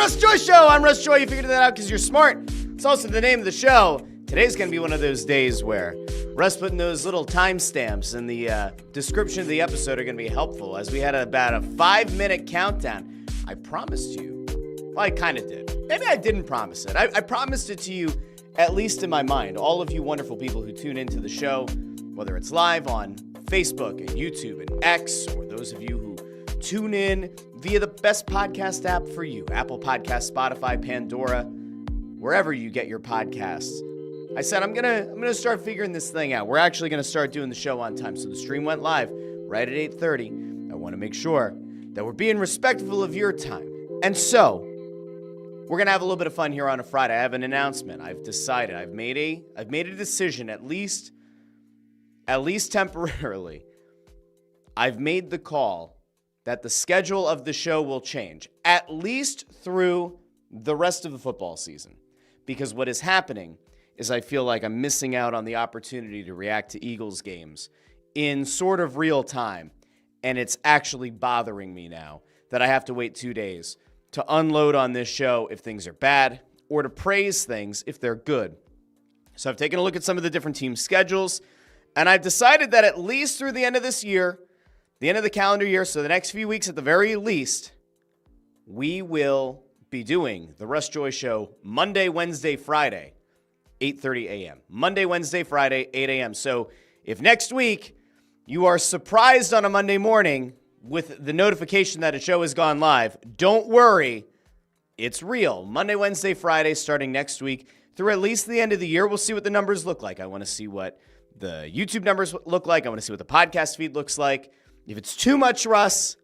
Russ Joy Show. I'm Russ Joy. You figured that out because you're smart. It's also the name of the show. Today's going to be one of those days where Russ putting those little timestamps in the description of the episode are going to be helpful, as we had about a 5-minute countdown. I promised you. Well, I kind of did. Maybe I didn't promise it. I promised it to you, at least in my mind. All of you wonderful people who tune into the show, whether it's live on Facebook and YouTube and X, or those of you who tune in via the best podcast app for you, Apple Podcasts, Spotify, Pandora, wherever you get your podcasts. I said, I'm gonna start figuring this thing out. We're actually gonna start doing the show on time. So the stream went live right at 8:30. I want to make sure that we're being respectful of your time. And so we're gonna have a little bit of fun here on a Friday. I have an announcement. I've decided. I've made a decision, at least temporarily. I've made the call that the schedule of the show will change, at least through the rest of the football season. Because what is happening is I feel like I'm missing out on the opportunity to react to Eagles games in sort of real time. And it's actually bothering me now that I have to wait 2 days to unload on this show if things are bad, or to praise things if they're good. So I've taken a look at some of the different team schedules, and I've decided that at least through the end of this year, the end of the calendar year, so the next few weeks at the very least, we will be doing the Russ Joy Show Monday, Wednesday, Friday, 8:30 a.m. Monday, Wednesday, Friday, 8 a.m. So if next week you are surprised on a Monday morning with the notification that a show has gone live, don't worry, it's real. Monday, Wednesday, Friday, starting next week through at least the end of the year. We'll see what the numbers look like. I want to see what the YouTube numbers look like. I want to see what the podcast feed looks like. If it's too much, Russ,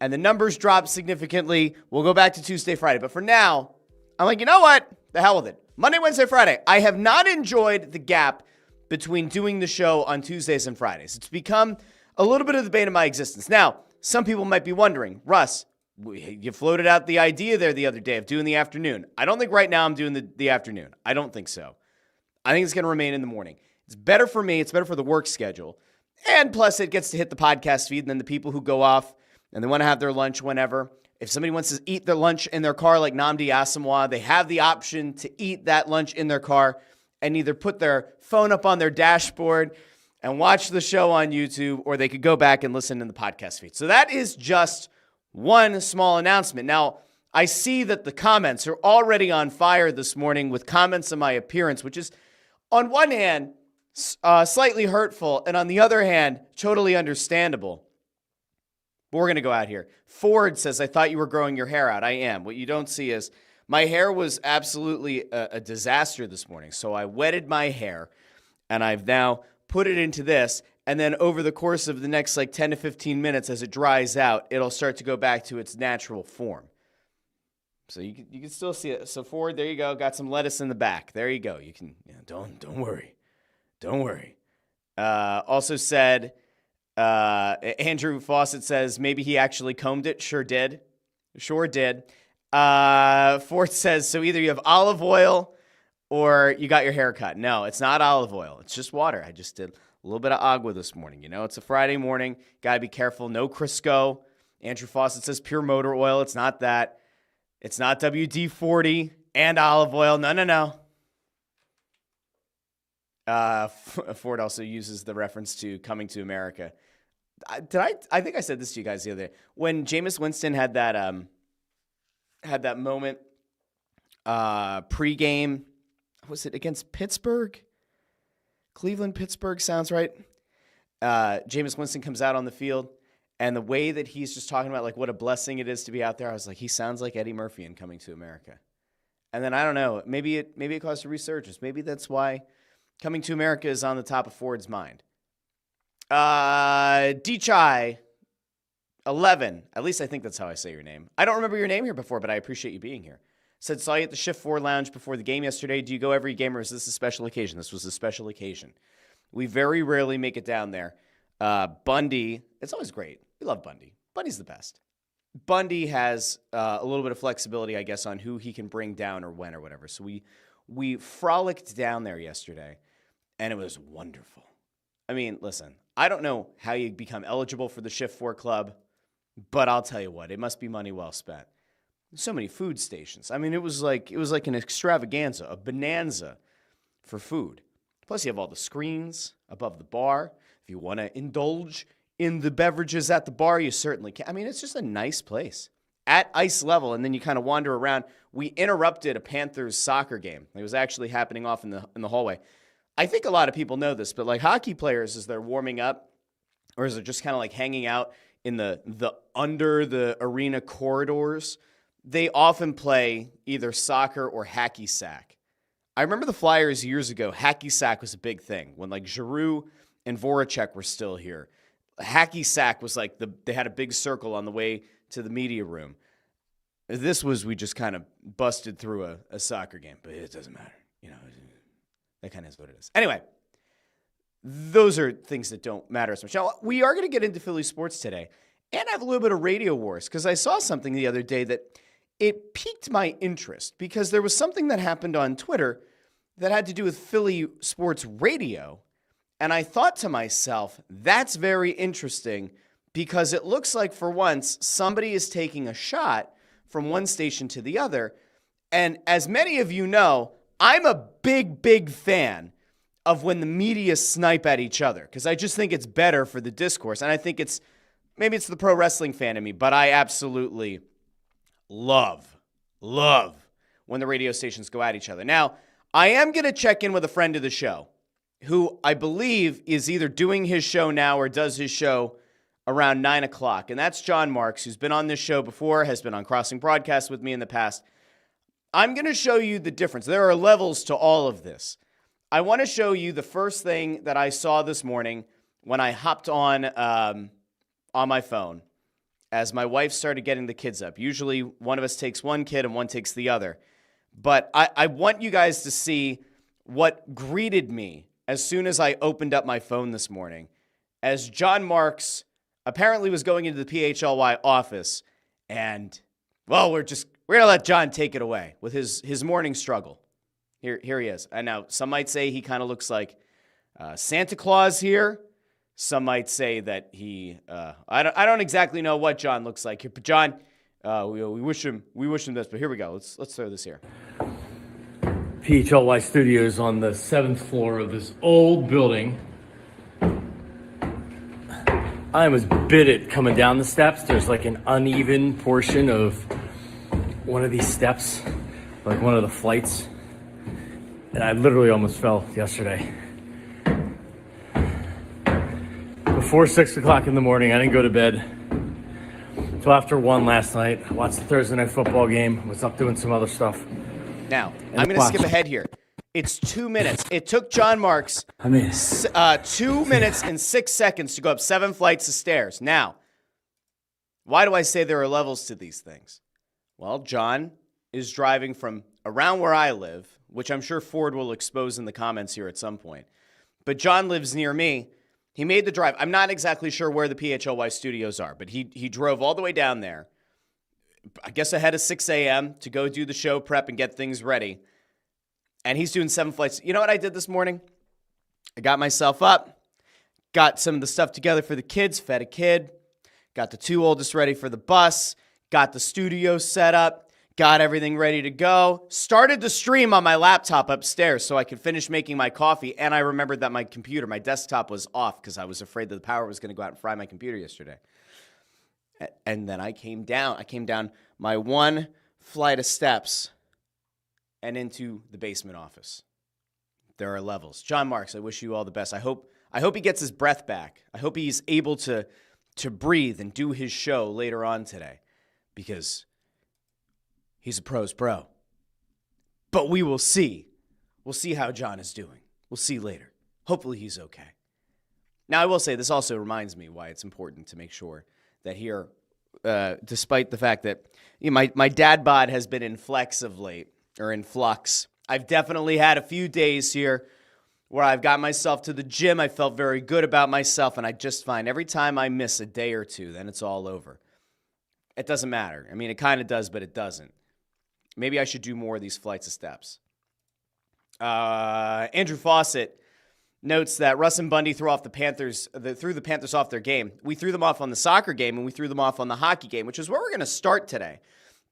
and the numbers drop significantly, we'll go back to Tuesday, Friday. But for now, I'm like, you know what? The hell with it. Monday, Wednesday, Friday. I have not enjoyed the gap between doing the show on Tuesdays and Fridays. It's become a little bit of the bane of my existence. Now, some people might be wondering, Russ, you floated out the idea there the other day of doing the afternoon. I don't think right now I'm doing the afternoon. I don't think so. I think it's going to remain in the morning. It's better for me. It's better for the work schedule. And plus, it gets to hit the podcast feed, and then the people who go off and they want to have their lunch whenever. If somebody wants to eat their lunch in their car like Nnamdi Asomugha, they have the option to eat that lunch in their car and either put their phone up on their dashboard and watch the show on YouTube, or they could go back and listen in the podcast feed. So that is just one small announcement. Now, I see that the comments are already on fire this morning with comments on my appearance, which is, on one hand, slightly hurtful, and on the other hand, totally understandable. But we're going to go out here. Ford says, I thought you were growing your hair out. I am. What you don't see is my hair was absolutely a disaster this morning. So I wetted my hair, and I've now put it into this. And then over the course of the next 10 to 15 minutes, as it dries out, it'll start to go back to its natural form. So you can still see it. So Ford, there you go. Got some lettuce in the back. There you go. You can, don't worry. Don't worry. Also said, Andrew Fawcett says, maybe he actually combed it. Sure did. Ford says, so either you have olive oil or you got your hair cut. No, it's not olive oil. It's just water. I just did a little bit of agua this morning. It's a Friday morning. Got to be careful. No Crisco. Andrew Fawcett says pure motor oil. It's not that. It's not WD-40 and olive oil. No. Ford also uses the reference to Coming to America. I think I said this to you guys the other day. When Jameis Winston had that moment pregame, was it against Pittsburgh? Pittsburgh sounds right. Jameis Winston comes out on the field, and the way that he's just talking about what a blessing it is to be out there, I was like, he sounds like Eddie Murphy in Coming to America. And then I don't know, maybe it caused a resurgence. Maybe that's why Coming to America is on the top of Ford's mind. D-Chai 11, at least I think that's how I say your name. I don't remember your name here before, but I appreciate you being here. Said, saw you at the Shift 4 Lounge before the game yesterday. Do you go every game, or is this a special occasion? This was a special occasion. We very rarely make it down there. Bundy, it's always great. We love Bundy. Bundy's the best. Bundy has a little bit of flexibility, I guess, on who he can bring down or when or whatever. So we frolicked down there yesterday, and it was wonderful. I mean, listen, I don't know how you become eligible for the Shift 4 Club, but I'll tell you what, it must be money well spent. So many food stations. I mean, it was like an extravaganza, a bonanza for food. Plus, you have all the screens above the bar. If you want to indulge in the beverages at the bar, you certainly can. I mean, it's just a nice place at ice level, and then you kind of wander around. We interrupted a Panthers soccer game. It was actually happening off in the hallway. I think a lot of people know this, but like hockey players, as they're warming up, or as they're just kind of like hanging out in the under the arena corridors, they often play either soccer or hacky sack. I remember the Flyers years ago, hacky sack was a big thing. When like Giroux and Voracek were still here, hacky sack was like they had a big circle on the way to the media room. This was, we just kind of busted through a soccer game, but it doesn't matter. You know, that kind of is what it is. Anyway, those are things that don't matter as much. Now, we are going to get into Philly sports today and have a little bit of radio wars because I saw something the other day that it piqued my interest because there was something that happened on Twitter that had to do with Philly sports radio. And I thought to myself, that's very interesting because it looks like for once somebody is taking a shot from one station to the other. And as many of you know, I'm a big, big fan of when the media snipe at each other because I just think it's better for the discourse. And I think maybe it's the pro wrestling fan in me, but I absolutely love when the radio stations go at each other. Now, I am going to check in with a friend of the show who I believe is either doing his show now or does his show around 9 o'clock. And that's Jon Marks, who's been on this show before, has been on Crossing Broadcast with me in the past. I'm going to show you the difference. There are levels to all of this. I want to show you the first thing that I saw this morning when I hopped on my phone as my wife started getting the kids up. Usually one of us takes one kid and one takes the other. But I want you guys to see what greeted me as soon as I opened up my phone this morning, as Jon Marks apparently was going into the PHLY office, and, well, we're going to let Jon take it away with his morning struggle. Here he is. And now some might say he kind of looks like Santa Claus here. Some might say that he I don't exactly know what Jon looks like here, but Jon, we wish him this. But here we go. Let's throw this here. PHLY Studios on the 7th floor of this old building. I was bitted coming down the steps. There's like an uneven portion of one of these steps, like one of the flights. And I literally almost fell yesterday. Before 6 o'clock in the morning, I didn't go to bed until after 1 last night. I watched the Thursday night football game. Was up doing some other stuff. Now, I'm going to skip ahead here. It's 2 minutes. It took Jon Marks 2 minutes and 6 seconds to go up 7 flights of stairs. Now, why do I say there are levels to these things? Well, Jon is driving from around where I live, which I'm sure Ford will expose in the comments here at some point. But Jon lives near me. He made the drive. I'm not exactly sure where the PHLY studios are, but he drove all the way down there, I guess ahead of 6 a.m. to go do the show prep and get things ready. And he's doing 7 flights. You know what I did this morning? I got myself up, got some of the stuff together for the kids, fed a kid, got the 2 oldest ready for the bus, got the studio set up, got everything ready to go, started the stream on my laptop upstairs so I could finish making my coffee, and I remembered that my desktop was off because I was afraid that the power was going to go out and fry my computer yesterday. And then I came down my 1 flight of steps and into the basement office. There are levels. Jon Marks, I wish you all the best. I hope he gets his breath back. I hope he's able to breathe and do his show later on today because he's a pro's pro. But we will see. We'll see how Jon is doing. We'll see later. Hopefully he's okay. Now, I will say this also reminds me why it's important to make sure that here, despite the fact that my dad bod has been in flux of late, or in flux, I've definitely had a few days here where I've got myself to the gym. I felt very good about myself, and I just find every time I miss a day or two, then it's all over. It doesn't matter. I mean, it kind of does, but it doesn't. Maybe I should do more of these flights of steps. Andrew Fawcett notes that Russ and Bundy threw the Panthers off their game. We threw them off on the soccer game, and we threw them off on the hockey game, which is where we're going to start today.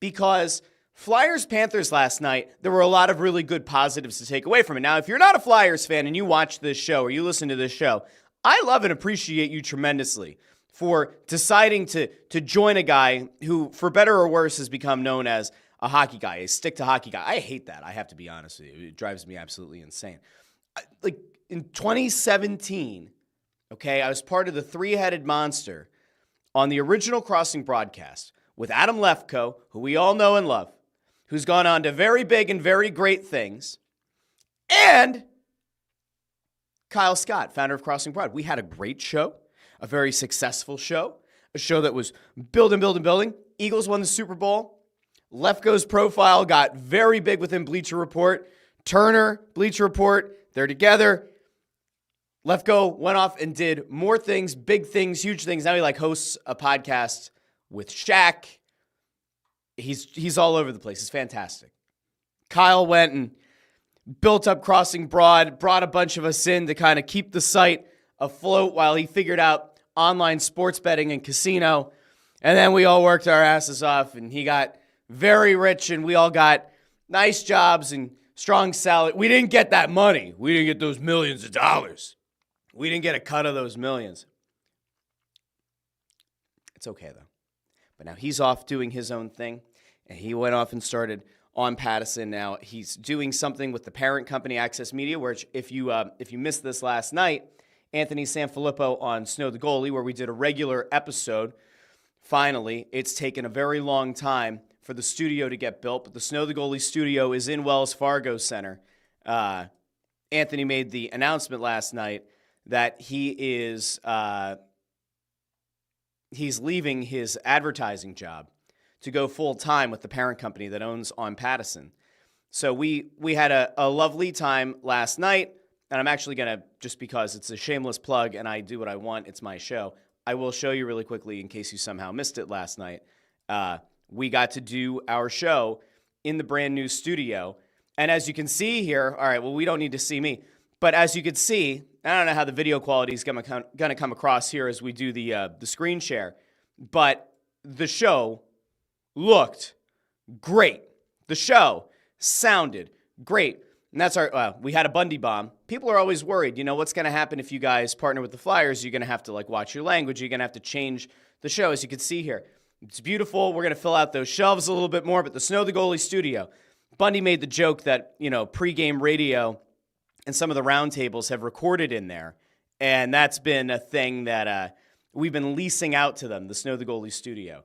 because Flyers-Panthers last night, there were a lot of really good positives to take away from it. Now, if you're not a Flyers fan and you watch this show or you listen to this show, I love and appreciate you tremendously for deciding to join a guy who, for better or worse, has become known as a hockey guy, a stick-to-hockey guy. I hate that, I have to be honest with you. It drives me absolutely insane. Like, in 2017, okay, I was part of the three-headed monster on the original Crossing broadcast with Adam Lefkoe, who we all know and love, who's gone on to very big and very great things, and Kyle Scott, founder of Crossing Prod. We had a great show, a very successful show, a show that was building. Eagles won the Super Bowl. Lefkoe's profile got very big within Bleacher Report. Turner, Bleacher Report, they're together. Lefkoe went off and did more things, big things, huge things. Now he hosts a podcast with Shaq. He's all over the place. It's fantastic. Kyle went and built up Crossing Broad, brought a bunch of us in to kind of keep the site afloat while he figured out online sports betting and casino. And then we all worked our asses off, and he got very rich, and we all got nice jobs and strong salary. We didn't get that money. We didn't get those millions of dollars. We didn't get a cut of those millions. It's okay, though. But now he's off doing his own thing, and he went off and started on Pattison. Now he's doing something with the parent company, Access Media, where if you missed this last night, Anthony Sanfilippo on Snow the Goalie, where we did a regular episode. Finally, it's taken a very long time for the studio to get built, but the Snow the Goalie Studio is in Wells Fargo Center. Anthony made the announcement last night that he's leaving his advertising job to go full-time with the parent company that owns On Pattison. So we had a lovely time last night, and I'm actually going to, just because it's a shameless plug and I do what I want, it's my show, I will show you really quickly in case you somehow missed it last night. We got to do our show in the brand new studio. And as you can see here, all right, well, we don't need to see me, but as you can see, I don't know how the video quality is going to come across here as we do the screen share, but the show looked great. The show sounded great. And that's we had a Bundy bomb. People are always worried, what's going to happen if you guys partner with the Flyers? You're going to have to watch your language. You're going to have to change the show, as you can see here. It's beautiful. We're going to fill out those shelves a little bit more, but the Snow the Goalie Studio. Bundy made the joke that, pregame radio and some of the roundtables have recorded in there. And that's been a thing that we've been leasing out to them, the Snow the Goalie Studio.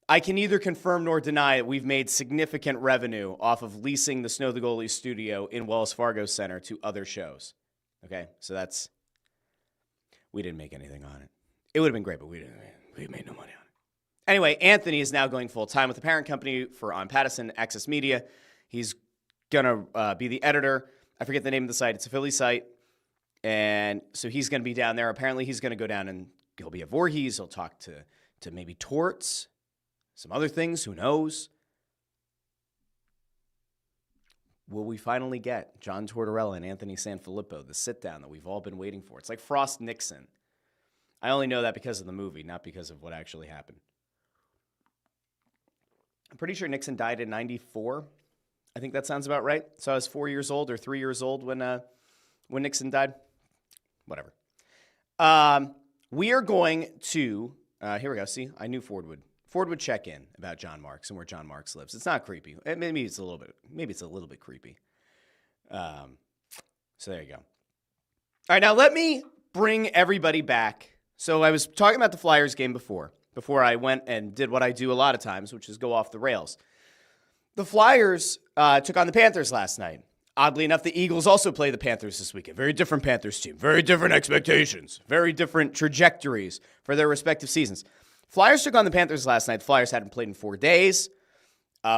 I can neither confirm nor deny that we've made significant revenue off of leasing the Snow the Goalie Studio in Wells Fargo Center to other shows. Okay, so we didn't make anything on it. It would have been great, but we made no money on it. Anyway, Anthony is now going full-time with the parent company for On Pattison, Access Media. He's going to be the editor. I forget the name of the site. It's a Philly site. And so he's going to be down there. Apparently, he's going to go down and he'll be at Voorhees. He'll talk to maybe Torts, some other things. Who knows? Will we finally get John Tortorella and Anthony Sanfilippo, the sit-down that we've all been waiting for? It's like Frost Nixon. I only know that because of the movie, not because of what actually happened. I'm pretty sure Nixon died in 94. I think that sounds about right. So I was 4 years old or 3 years old when Nixon died. Whatever. We are going to, here we go. See, I knew Ford would check in about Jon Marks and where Jon Marks lives. It's not creepy. Maybe it's a little bit creepy. So there you go. All right, now let me bring everybody back. So I was talking about the Flyers game before I went and did what I do a lot of times, which is go off the rails. The Flyers took on the Panthers last night. Oddly enough, the Eagles also play the Panthers this weekend. Very different Panthers team. Very different expectations. Very different trajectories for their respective seasons. Flyers took on the Panthers last night. The Flyers hadn't played in 4 days.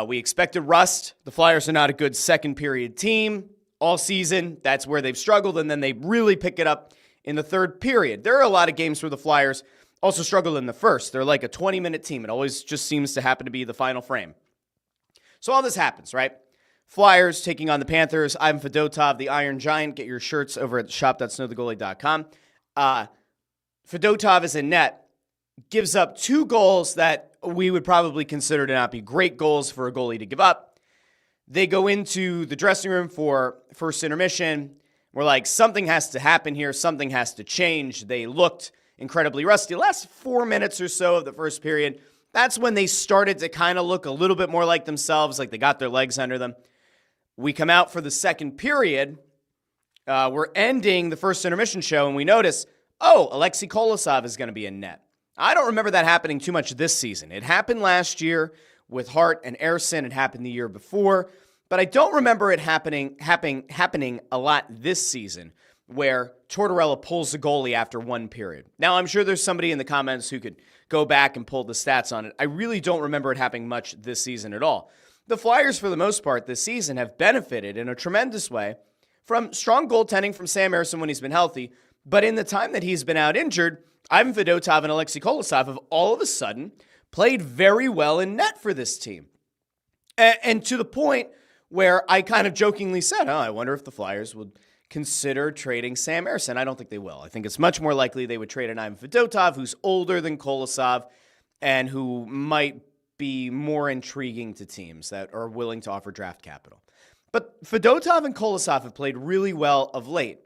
We expected rust. The Flyers are not a good second-period team all season. That's where they've struggled, and then they really pick it up in the third period. There are a lot of games where the Flyers also struggle in the first. They're like a 20-minute team. It always just seems to happen to be the final frame. So all this happens, right? Flyers taking on the Panthers. Ivan Fedotov, the Iron Giant. Get your shirts over at shop.snowthegoalie.com. Fedotov is in net. gives up 2 goals that we would probably consider to not be great goals for a goalie to give up. They go into the dressing room for first intermission. We're like, something has to happen here. Something has to change. They looked incredibly rusty. The last 4 minutes or so of the first period, that's when they started to kind of look a little bit more like themselves, like they got their legs under them. We come out for the second period. We're ending the first intermission show, and we notice, Alexei Kolosov is going to be in net. I don't remember that happening too much this season. It happened last year with Hart and Ersson. It happened the year before. But I don't remember it happening a lot this season where Tortorella pulls the goalie after 1 period. Now, I'm sure there's somebody in the comments who could go back and pull the stats on it. I really don't remember it happening much this season at all. The Flyers, for the most part, this season have benefited in a tremendous way from strong goaltending from Sam Ersson when he's been healthy. But in the time that he's been out injured, Ivan Fedotov and Alexei Kolosov have all of a sudden played very well in net for this team. And to the point where I kind of jokingly said, I wonder if the Flyers would consider trading Sam Ersson. I don't think they will. I think it's much more likely they would trade an Ivan Fedotov, who's older than Kolosov and who might be more intriguing to teams that are willing to offer draft capital. But Fedotov and Kolosov have played really well of late.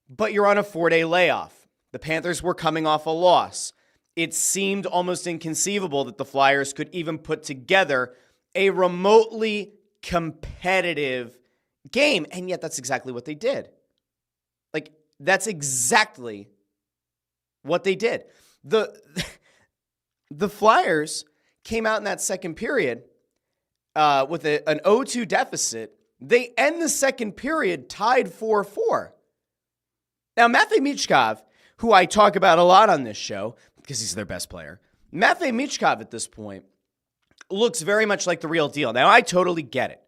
But you're on a 4-day layoff. The Panthers were coming off a loss. It seemed almost inconceivable that the Flyers could even put together a remotely competitive game. And yet that's exactly what they did. Like, that's exactly what they did. The Flyers came out in that second period with an 0-2 deficit. They end the second period tied 4-4. Now, Matvei Michkov, who I talk about a lot on this show because he's their best player, Matvei Michkov at this point looks very much like the real deal. Now, I totally get it.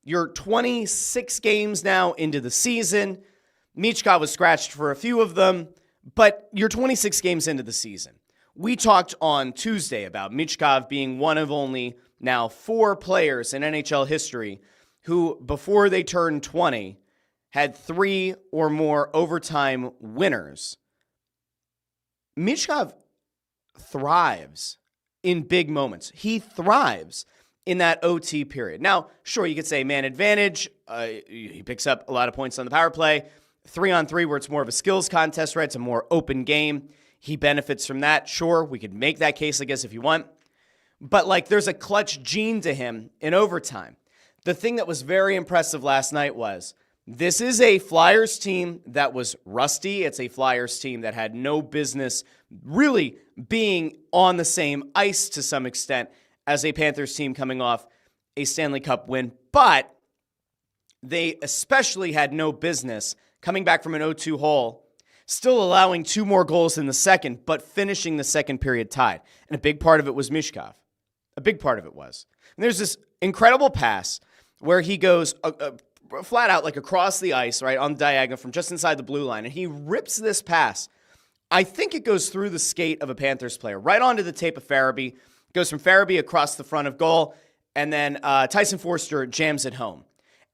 You're 26 games now into the season. Michkov was scratched for a few of them, but you're 26 games into the season. We talked on Tuesday about Michkov being one of only now 4 players in NHL history who, before they turned 20, had 3 or more overtime winners. Michkov thrives in big moments. He thrives in that OT period. Now, sure, you could say man advantage. He picks up a lot of points on the power play. 3-on-3 where it's more of a skills contest, right? It's a more open game. He benefits from that. Sure, we could make that case, I guess, if you want. But, there's a clutch gene to him in overtime. The thing that was very impressive last night was this is a Flyers team that was rusty. It's a Flyers team that had no business really being on the same ice to some extent as a Panthers team coming off a Stanley Cup win. But they especially had no business coming back from an 0-2 hole, still allowing 2 more goals in the second, but finishing the second period tied. And a big part of it was Michkov. A big part of it was. And there's this incredible pass where he goes flat out across the ice, right, on the diagonal from just inside the blue line, and he rips this pass. I think it goes through the skate of a Panthers player, right onto the tape of Farabee. Goes from Farabee across the front of goal, and then Tyson Forster jams it home.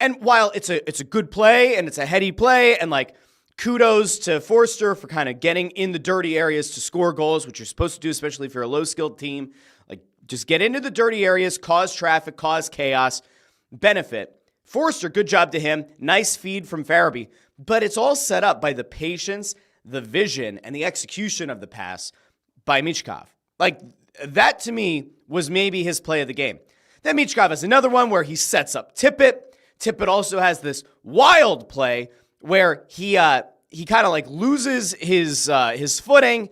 And while it's a good play, and it's a heady play, and kudos to Forster for kind of getting in the dirty areas to score goals, which you're supposed to do, especially if you're a low-skilled team. Just get into the dirty areas, cause traffic, cause chaos, benefit. Forster, good job to him. Nice feed from Farabee. But it's all set up by the patience, the vision, and the execution of the pass by Michkov. That to me was maybe his play of the game. Then Michkov has another one where he sets up Tippett. Tippett also has this wild play where he kind of loses his footing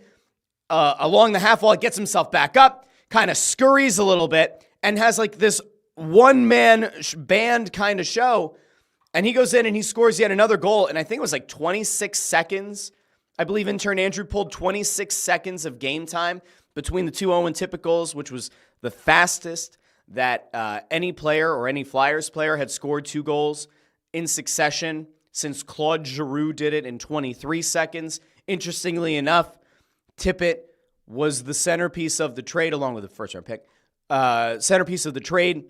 along the half wall, gets himself back up, kind of scurries a little bit, and has this one-man band kind of show. And he goes in and he scores yet another goal. And I think it was 26 seconds. I believe intern Andrew pulled 26 seconds of game time between the 2 Owen Tippett goals, which was the fastest that any player or any Flyers player had scored 2 goals in succession since Claude Giroux did it in 23 seconds. Interestingly enough, Tippett was the centerpiece of the trade, along with the first-round pick, centerpiece of the trade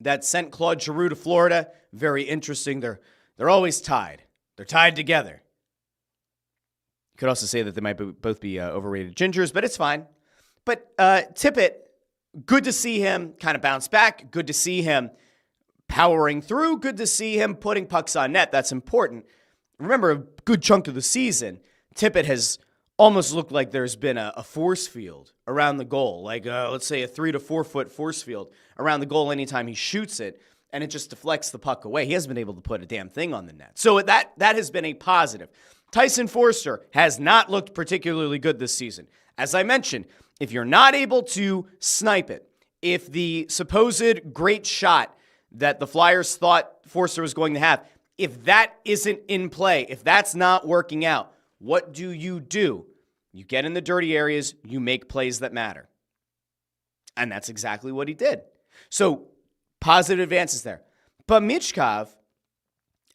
that sent Claude Giroux to Florida. Very interesting. They're always tied. They're tied together. You could also say that they might both be overrated gingers, but it's fine. But Tippett, good to see him kind of bounce back. Good to see him powering through. Good to see him putting pucks on net. That's important. Remember, a good chunk of the season, Tippett has almost looked like there's been a force field around the goal. Like, let's say a 3 to 4 foot force field around the goal anytime he shoots it, and it just deflects the puck away. He hasn't been able to put a damn thing on the net. So that has been a positive. Tyson Forster has not looked particularly good this season. As I mentioned, if you're not able to snipe it, if the supposed great shot that the Flyers thought Forster was going to have, if that isn't in play, if that's not working out, what do? You get in the dirty areas, you make plays that matter. And that's exactly what he did. So, positive advances there. But Michkov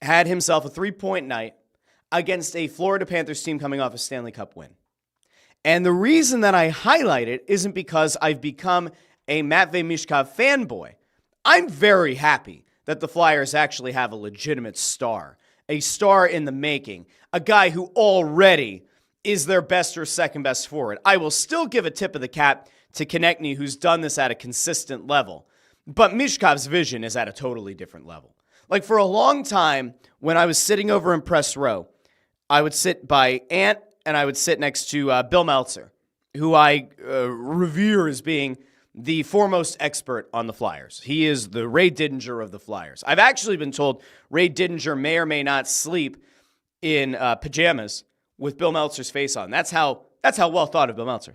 had himself a 3-point night against a Florida Panthers team coming off a Stanley Cup win. And the reason that I highlight it isn't because I've become a Matvei Michkov fanboy. I'm very happy that the Flyers actually have a legitimate star, a star in the making, a guy who already is their best or second best forward. I will still give a tip of the cap to Konechny, who's done this at a consistent level. But Michkov's vision is at a totally different level. Like, for a long time, when I was sitting over in press row, I would sit by Ant and I would sit next to Bill Meltzer, who I revere as being the foremost expert on the Flyers. He is the Ray Didinger of the Flyers. I've actually been told Ray Didinger may or may not sleep in pajamas with Bill Meltzer's face on. That's how well thought of Bill Meltzer.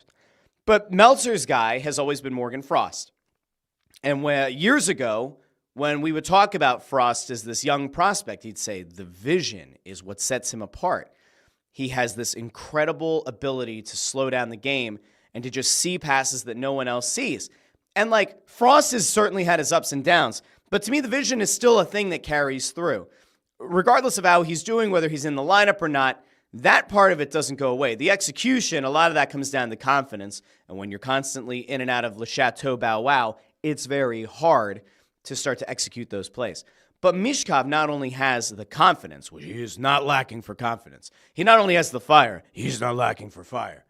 But Meltzer's guy has always been Morgan Frost. And years ago, when we would talk about Frost as this young prospect, he'd say the vision is what sets him apart. He has this incredible ability to slow down the game and to just see passes that no one else sees. And like, Frost has certainly had his ups and downs, but to me, the vision is still a thing that carries through. Regardless of how he's doing, whether he's in the lineup or not, that part of it doesn't go away. The execution, a lot of that comes down to confidence. And when you're constantly in and out of Le Chateau Bow Wow, it's very hard to start to execute those plays. But Michkov not only has the confidence, which he is not lacking for confidence. He not only has the fire, he's not lacking for fire.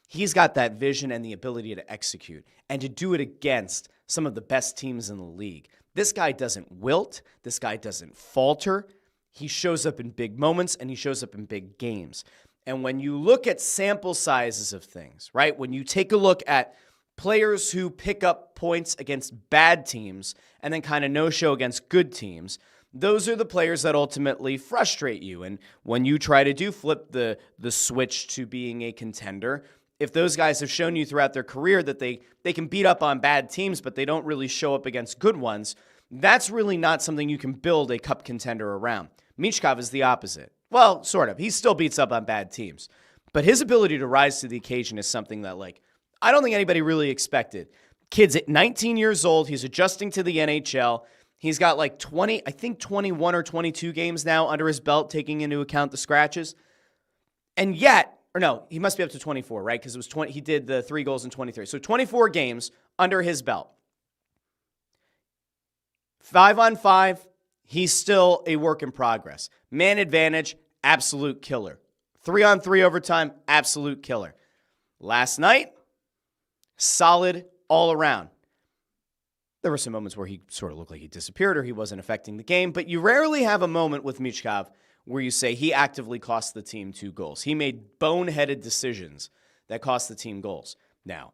He's got that vision and the ability to execute and to do it against some of the best teams in the league. This guy doesn't wilt. This guy doesn't falter. He shows up in big moments and he shows up in big games. And when you look at sample sizes of things, right? When you take a look at players who pick up points against bad teams and then kind of no-show against good teams, those are the players that ultimately frustrate you. And when you try to flip the switch to being a contender, if those guys have shown you throughout their career that they can beat up on bad teams, but they don't really show up against good ones, that's really not something you can build a cup contender around. Michkov is the opposite. Well, sort of. He still beats up on bad teams. But his ability to rise to the occasion is something that, like, I don't think anybody really expected. Kid's at 19 years old. He's adjusting to the NHL. He's got like 21 or 22 games now under his belt, taking into account the scratches. And yet, or no, he must be up to 24, right? Because it was 20. He did the 3 goals in 23. So 24 games under his belt. 5-on-5, he's still a work in progress. Man advantage, absolute killer. 3-on-3 overtime, absolute killer. Last night, solid all around. There were some moments where he sort of looked like he disappeared or he wasn't affecting the game, but you rarely have a moment with Michkov where you say he actively cost the team 2 goals. He made boneheaded decisions that cost the team goals. Now,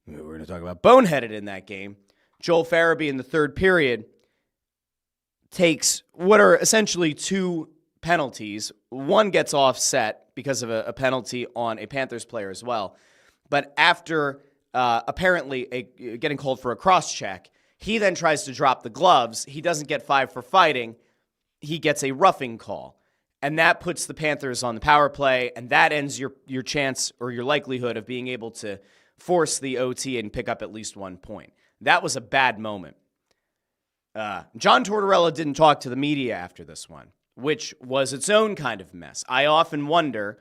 we're going to talk about boneheaded in that game. Joel Farabee in the third period takes what are essentially 2 penalties. One gets offset because of a penalty on a Panthers player as well. But after apparently getting called for a cross-check, he then tries to drop the gloves. He doesn't get 5 for fighting. He gets a roughing call. And that puts the Panthers on the power play, and that ends your chance or your likelihood of being able to force the OT and pick up at least 1 point. That was a bad moment. John Tortorella didn't talk to the media after this one, which was its own kind of mess. I often wonder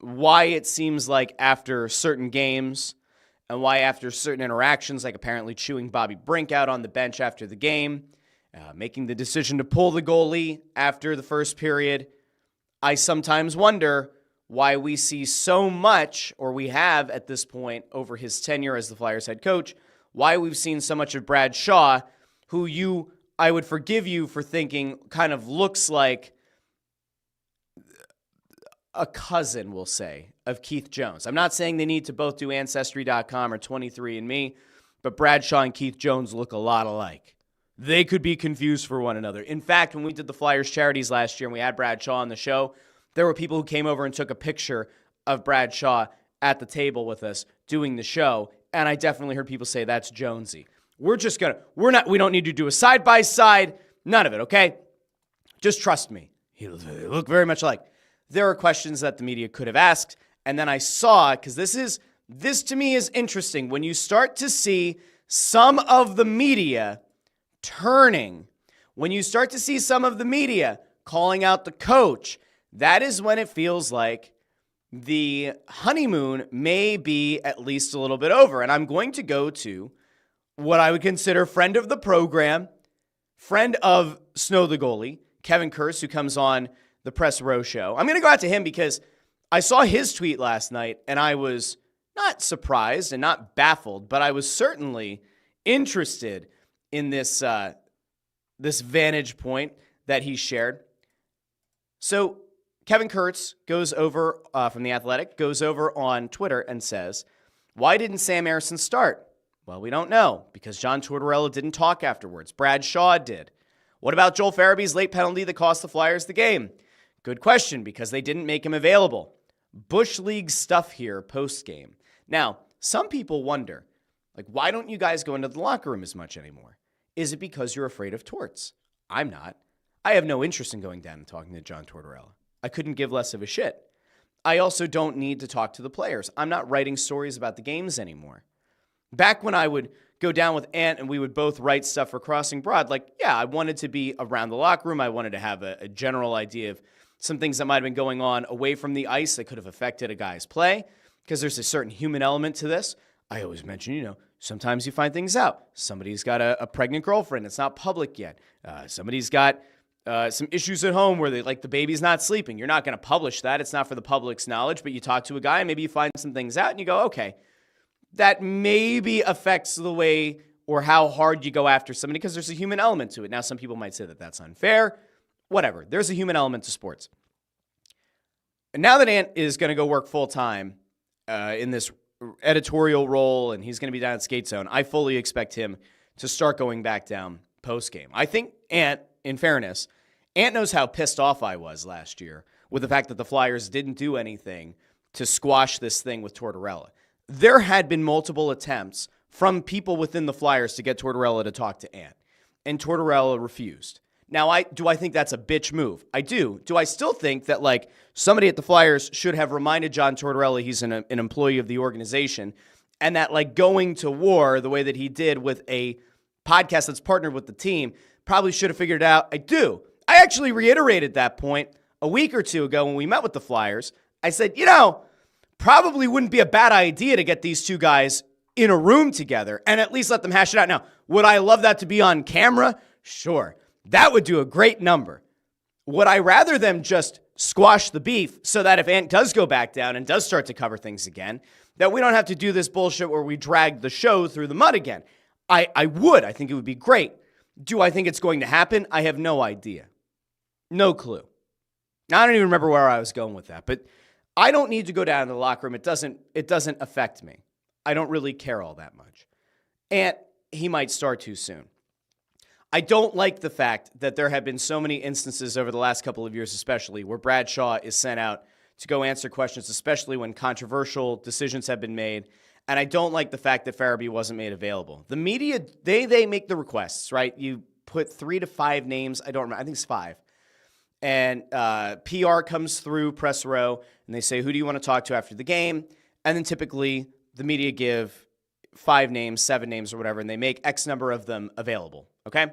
why it seems like after certain games and why after certain interactions, like apparently chewing Bobby Brink out on the bench after the game, making the decision to pull the goalie after the first period, I sometimes wonder why we see so much, or we have at this point over his tenure as the Flyers head coach, why we've seen so much of Brad Shaw, who I would forgive you for thinking kind of looks like a cousin, we'll say, of Keith Jones. I'm not saying they need to both do Ancestry.com or 23andMe, but Brad Shaw and Keith Jones look a lot alike. They could be confused for one another. In fact, when we did the Flyers charities last year and we had Brad Shaw on the show, there were people who came over and took a picture of Brad Shaw at the table with us doing the show, and I definitely heard people say that's Jonesy. We don't need to do a side-by-side, none of it, okay? Just trust me. They look very much alike. There are questions that the media could have asked, and then I saw, because this to me is interesting, when you start to see some of the media turning, when you start to see some of the media calling out the coach, that is when it feels like the honeymoon may be at least a little bit over. And I'm going to go to what I would consider friend of the program, friend of Snow the Goalie, Kevin Kurtz, who comes on the Press Row show. I'm going to go out to him because I saw his tweet last night and I was not surprised and not baffled, but I was certainly interested in this vantage point that he shared. So Kevin Kurtz goes over from The Athletic, goes over on Twitter and says, why didn't Sam Ersson start? Well, we don't know because John Tortorella didn't talk afterwards. Brad Shaw did. What about Joel Farabee's late penalty that cost the Flyers the game? Good question, because they didn't make him available. Bush League stuff here post-game. Now, some people wonder, like, why don't you guys go into the locker room as much anymore? Is it because you're afraid of torts? I'm not. I have no interest in going down and talking to John Tortorella. I couldn't give less of a shit. I also don't need to talk to the players. I'm not writing stories about the games anymore. Back when I would go down with Ant and we would both write stuff for Crossing Broad, like, yeah, I wanted to be around the locker room. I wanted to have a general idea of some things that might have been going on away from the ice that could have affected a guy's play, because there's a certain human element to this. I always mention, sometimes you find things out. Somebody's got a pregnant girlfriend. It's not public yet. Somebody's got some issues at home where the baby's not sleeping. You're not going to publish that. It's not for the public's knowledge, but you talk to a guy and maybe you find some things out and you go, okay, that maybe affects the way or how hard you go after somebody because there's a human element to it. Now, some people might say that that's unfair. Whatever. There's a human element to sports. And now that Ant is going to go work full-time in this editorial role and he's going to be down at Skate Zone, I fully expect him to start going back down post-game. I think Ant, in fairness, Ant knows how pissed off I was last year with the fact that the Flyers didn't do anything to squash this thing with Tortorella. There had been multiple attempts from people within the Flyers to get Tortorella to talk to Ant, and Tortorella refused. Now, do I think that's a bitch move? I do. Do I still think that, somebody at the Flyers should have reminded John Tortorella he's an employee of the organization, and that, going to war the way that he did with a podcast that's partnered with the team, probably should have figured it out? I do. I actually reiterated that point a week or two ago when we met with the Flyers. I said, probably wouldn't be a bad idea to get these two guys in a room together and at least let them hash it out. Now, would I love that to be on camera? Sure. That would do a great number. Would I rather them just squash the beef so that if Ant does go back down and does start to cover things again, that we don't have to do this bullshit where we drag the show through the mud again? I would. I think it would be great. Do I think it's going to happen? I have no idea. No clue. Now, I don't even remember where I was going with that, but I don't need to go down to the locker room. It doesn't affect me. I don't really care all that much. And he might start too soon. I don't like the fact that there have been so many instances over the last couple of years, especially, where Brad Shaw is sent out to go answer questions, especially when controversial decisions have been made. And I don't like the fact that Farabee wasn't made available. The media, they make the requests, right? You put 3 to 5 names. I don't remember. I think it's 5. And PR comes through Press Row, and they say, who do you want to talk to after the game? And then typically the media give 5 names, 7 names, or whatever, and they make X number of them available, okay?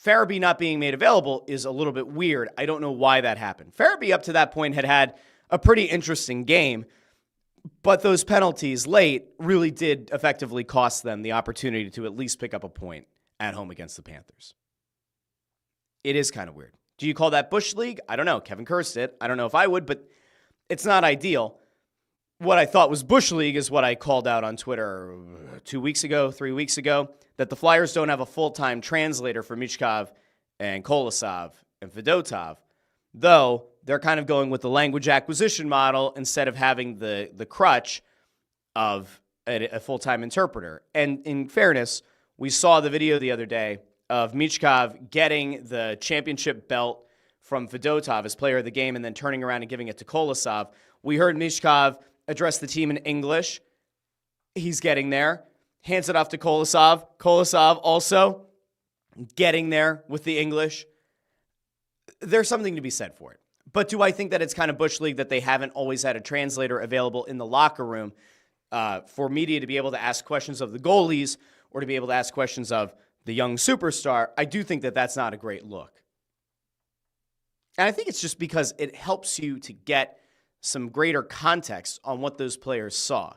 Farabee not being made available is a little bit weird. I don't know why that happened. Farabee up to that point had a pretty interesting game, but those penalties late really did effectively cost them the opportunity to at least pick up a point at home against the Panthers. It is kind of weird. Do you call that Bush League? I don't know. Kevin Kurtz did. I don't know if I would, but It's not ideal. What I thought was Bush League is what I called out on Twitter 2 weeks ago, 3 weeks ago, that the Flyers don't have a full-time translator for Michkov and Kolosov and Fedotov, though they're kind of going with the language acquisition model instead of having the crutch of a full-time interpreter. And in fairness, we saw the video the other day of Michkov getting the championship belt from Fedotov as player of the game and then turning around and giving it to Kolosov. We heard Michkov address the team in English. He's getting there. Hands it off to Kolosov. Kolosov also getting there with the English. There's something to be said for it. But do I think that it's kind of Bush League that they haven't always had a translator available in the locker room for media to be able to ask questions of the goalies or to be able to ask questions of the young superstar? I do think that that's not a great look. And I think it's just because it helps you to get some greater context on what those players saw.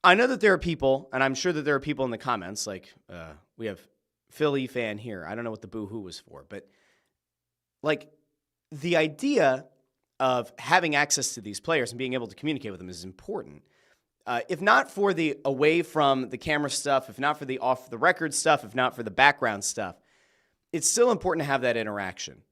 I know that there are people, and I'm sure that there are people in the comments, like we have Philly fan here. I don't know what the boo-hoo was for, but like the idea of having access to these players and being able to communicate with them is important. If not for the away from the camera stuff, if not for the off the record stuff, if not for the background stuff, it's still important to have that interaction,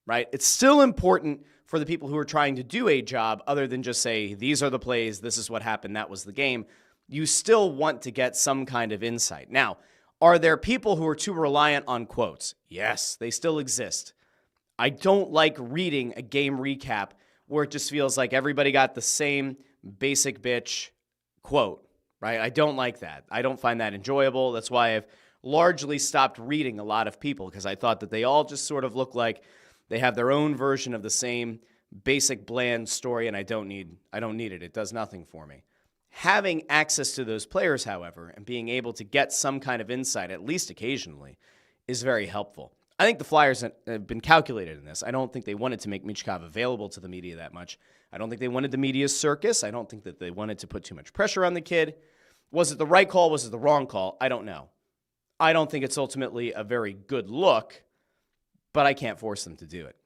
right? It's still important for the people who are trying to do a job other than just say, these are the plays, this is what happened, that was the game. You still want to get some kind of insight. Now, are there people who are too reliant on quotes? Yes, they still exist. I don't like reading a game recap where it just feels like everybody got the same basic bitch quote, right? I don't like that. I don't find that enjoyable. That's why I've largely stopped reading a lot of people, because I thought that they all just sort of look like they have their own version of the same basic bland story, and I don't need it. It does nothing for me. Having access to those players, however, and being able to get some kind of insight, at least occasionally, is very helpful. I think the Flyers have been calculated in this. I don't think they wanted to make Michkov available to the media that much. I don't think they wanted the media's circus. I don't think that they wanted to put too much pressure on the kid. Was it the right call? Was it the wrong call? I don't know. I don't think it's ultimately a very good look, but I can't force them to do it.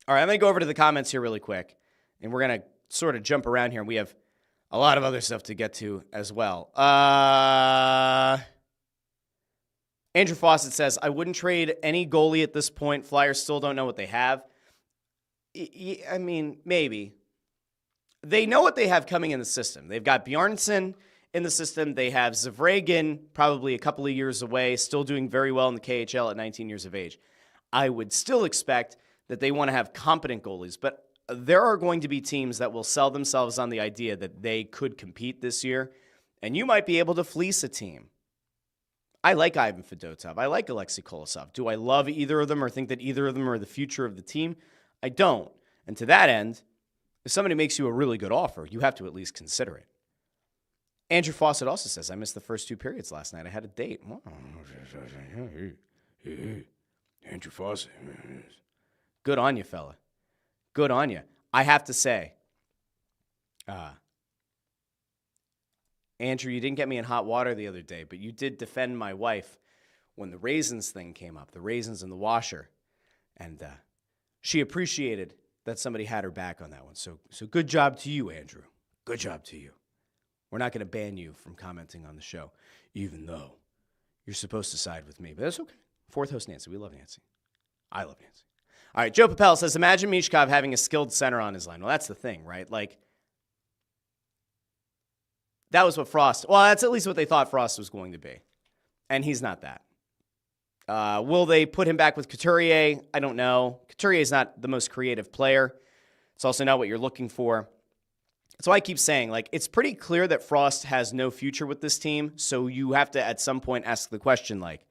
All right, I'm going to go over to the comments here really quick, and we're going to sort of jump around here. We have a lot of other stuff to get to as well. Andrew Fawcett says, I wouldn't trade any goalie at this point. Flyers still don't know what they have. I mean, maybe. They know what they have coming in the system. They've got Bjarnason in the system. They have Zavragin, probably a couple of years away, still doing very well in the KHL at 19 years of age. I would still expect that they want to have competent goalies, but there are going to be teams that will sell themselves on the idea that they could compete this year, and you might be able to fleece a team. I like Ivan Fedotov. I like Alexei Kolosov. Do I love either of them or think that either of them are the future of the team? I don't. And to that end, if somebody makes you a really good offer, you have to at least consider it. Andrew Fawcett also says, I missed the first 2 periods last night. I had a date. Andrew Fawcett. Good on you, fella. Good on you. I have to say, Andrew, you didn't get me in hot water the other day, but you did defend my wife when the raisins thing came up, the raisins in the washer. And she appreciated that somebody had her back on that one. So good job to you, Andrew. Good job to you. We're not going to ban you from commenting on the show, even though you're supposed to side with me. But that's okay. Fourth host, Nancy. We love Nancy. I love Nancy. All right, Joe Papel says, imagine Michkov having a skilled center on his line. Well, that's the thing, right? Like, that was what Frost, well, that's at least what they thought Frost was going to be. And he's not that. Will they put him back with Couturier? I don't know. Couturier is not the most creative player. It's also not what you're looking for. That's why I keep saying, like, it's pretty clear that Frost has no future with this team. So you have to, at some point, ask the question, like,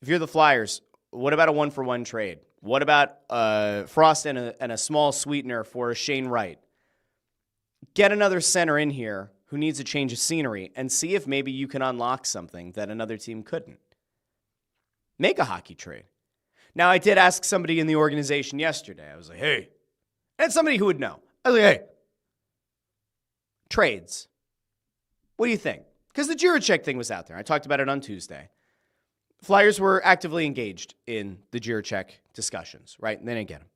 if you're the Flyers, what about a 1-for-1 trade? What about Frost and a small sweetener for Shane Wright? Get another center in here who needs a change of scenery and see if maybe you can unlock something that another team couldn't. Make a hockey trade. Now, I did ask somebody in the organization yesterday. I was like, hey, and somebody who would know. I was like, hey, trades. What do you think? Because the Jiricek thing was out there. I talked about it on Tuesday. Flyers were actively engaged in the Jiricek discussions, right? And they didn't get him.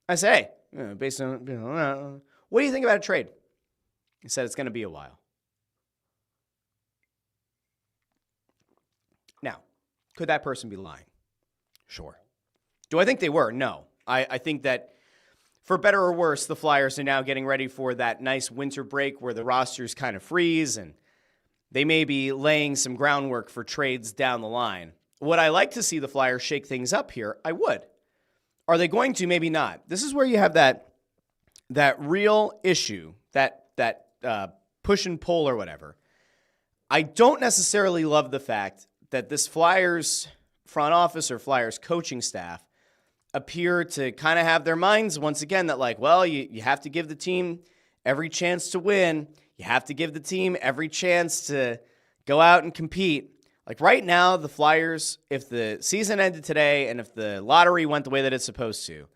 I said, hey, based on, what do you think about a trade? He said it's going to be a while. Now, could that person be lying? Sure. Do I think they were? No. I think that for better or worse, the Flyers are now getting ready for that nice winter break where the rosters kind of freeze and they may be laying some groundwork for trades down the line. Would I like to see the Flyers shake things up here? I would. Are they going to? Maybe not. This is where you have that real issue, that push and pull or whatever. I don't necessarily love the fact that this Flyers front office or Flyers coaching staff appear to kind of have their minds once again that like, well, you have to give the team every chance to win. You have to give the team every chance to go out and compete. Like right now, the Flyers, if the season ended today and if the lottery went the way that it's supposed to,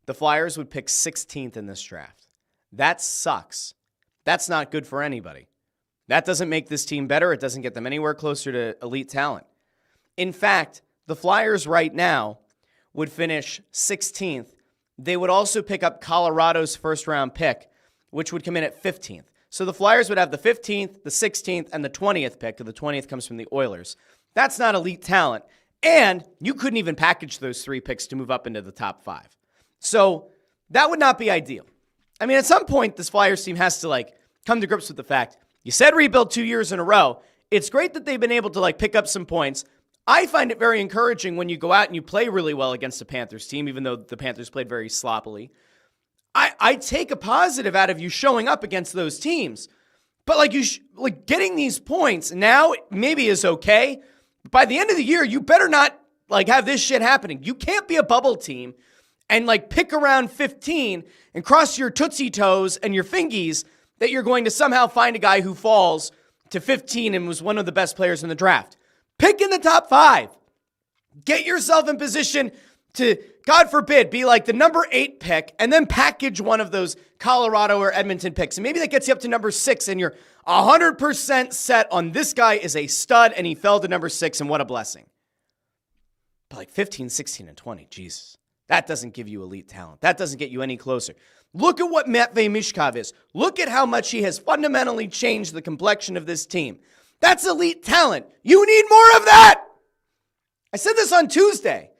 the Flyers would pick 16th in this draft. That sucks. That's not good for anybody. That doesn't make this team better. It doesn't get them anywhere closer to elite talent. In fact, the Flyers right now would finish 16th. They would also pick up Colorado's first-round pick, which would come in at 15th. So the Flyers would have the 15th, the 16th, and the 20th pick, and the 20th comes from the Oilers. That's not elite talent, and you couldn't even package those 3 picks to move up into the top 5. So that would not be ideal. I mean, at some point, this Flyers team has to, come to grips with the fact, you said rebuild 2 years in a row. It's great that they've been able to, pick up some points. I find it very encouraging when you go out and you play really well against the Panthers team, even though the Panthers played very sloppily. I take a positive out of you showing up against those teams. But getting these points now maybe is okay. But by the end of the year, you better not have this shit happening. You can't be a bubble team and pick around 15 and cross your tootsie toes and your fingies that you're going to somehow find a guy who falls to 15 and was one of the best players in the draft. Pick in the top 5. Get yourself in position to, God forbid, be the number 8 pick and then package one of those Colorado or Edmonton picks. And maybe that gets you up to number 6 and you're 100% set on this guy is a stud and he fell to number 6 and what a blessing. But 15, 16, and 20, Jesus. That doesn't give you elite talent. That doesn't get you any closer. Look at what Matvei Michkov is. Look at how much he has fundamentally changed the complexion of this team. That's elite talent. You need more of that. I said this on Tuesday.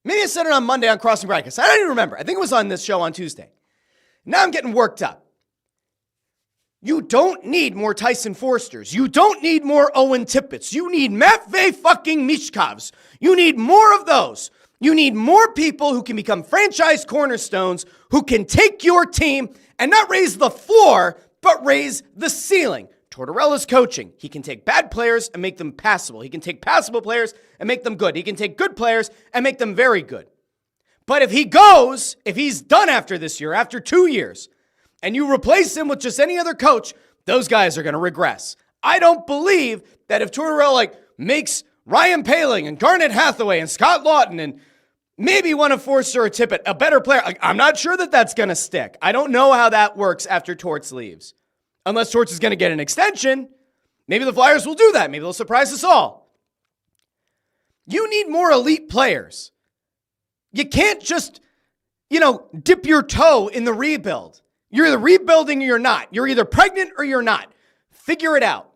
Maybe I said it on Monday on Crossing Broadcast. I don't even remember. I think it was on this show on Tuesday. Now I'm getting worked up. You don't need more Tyson Forsters. You don't need more Owen Tippett's. You need Matvei fucking Michkovs. You need more of those. You need more people who can become franchise cornerstones, who can take your team and not raise the floor, but raise the ceiling. Tortorella's coaching. He can take bad players and make them passable. He can take passable players and make them good. He can take good players and make them very good. But if he's done after this year, after 2 years, and you replace him with just any other coach, those guys are going to regress. I don't believe that if Tortorella makes Ryan Poehling and Garnet Hathaway and Scott Lawton and maybe one of Forster or Tippett a better player, I'm not sure that that's going to stick. I don't know how that works after Torts leaves. Unless Torts is going to get an extension, maybe the Flyers will do that. Maybe they'll surprise us all. You need more elite players. You can't just, dip your toe in the rebuild. You're either rebuilding or you're not. You're either pregnant or you're not. Figure it out.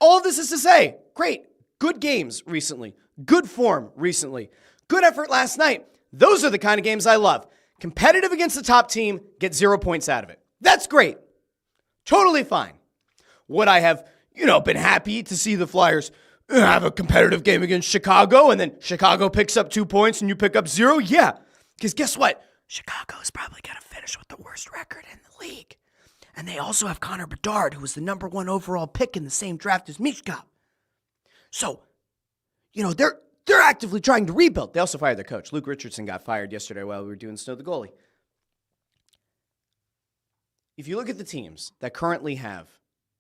All of this is to say, great, good games recently, good form recently, good effort last night. Those are the kind of games I love. Competitive against the top team, get 0 points out of it. That's great. Totally fine. Would I have, been happy to see the Flyers have a competitive game against Chicago and then Chicago picks up 2 points and you pick up 0? Yeah. Because guess what? Chicago is probably going to finish with the worst record in the league. And they also have Connor Bedard, who was the number 1 overall pick in the same draft as Michkov. So, they're actively trying to rebuild. They also fired their coach. Luke Richardson got fired yesterday while we were doing Snow the Goalie. If you look at the teams that currently have,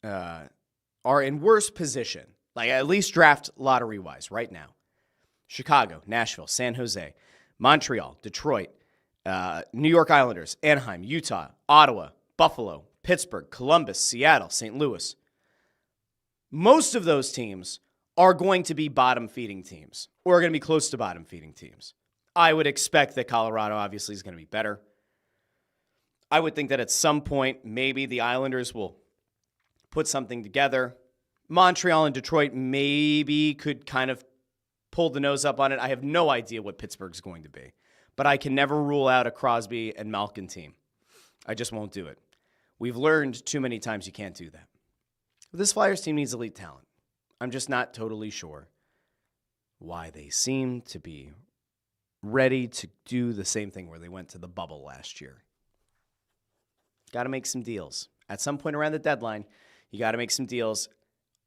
are in worse position, at least draft lottery-wise right now, Chicago, Nashville, San Jose, Montreal, Detroit, New York Islanders, Anaheim, Utah, Ottawa, Buffalo, Pittsburgh, Columbus, Seattle, St. Louis. Most of those teams are going to be bottom-feeding teams or are going to be close to bottom-feeding teams. I would expect that Colorado obviously is going to be better. I would think that at some point, maybe the Islanders will put something together. Montreal and Detroit maybe could kind of pull the nose up on it. I have no idea what Pittsburgh's going to be. But I can never rule out a Crosby and Malkin team. I just won't do it. We've learned too many times you can't do that. This Flyers team needs elite talent. I'm just not totally sure why they seem to be ready to do the same thing where they went to the bubble last year. Got to make some deals. At some point around the deadline, you got to make some deals.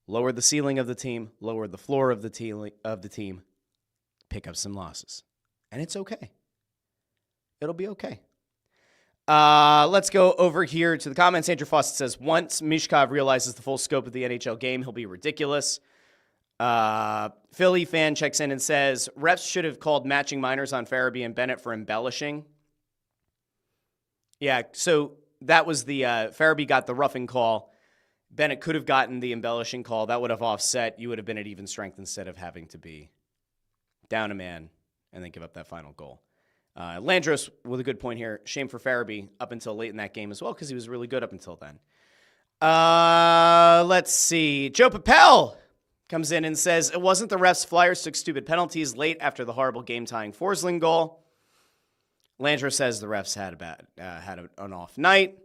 Lower the ceiling of the team, lower the floor of the team, pick up some losses. And it's okay. It'll be okay. Let's go over here to the comments. Andrew Fawcett says, once Michkov realizes the full scope of the NHL game, he'll be ridiculous. Philly fan checks in and says, refs should have called matching minors on Farabee and Bennett for embellishing. Yeah, so that was the Farabee got the roughing call. Bennett could have gotten the embellishing call. That would have offset. You would have been at even strength instead of having to be down a man and then give up that final goal. Landros with a good point here. Shame for Farabee up until late in that game as well because he was really good up until then. Let's see. Joe Papel comes in and says, it wasn't the refs. Flyers took stupid penalties late after the horrible game-tying Forsling goal. Landros says the refs had an off night.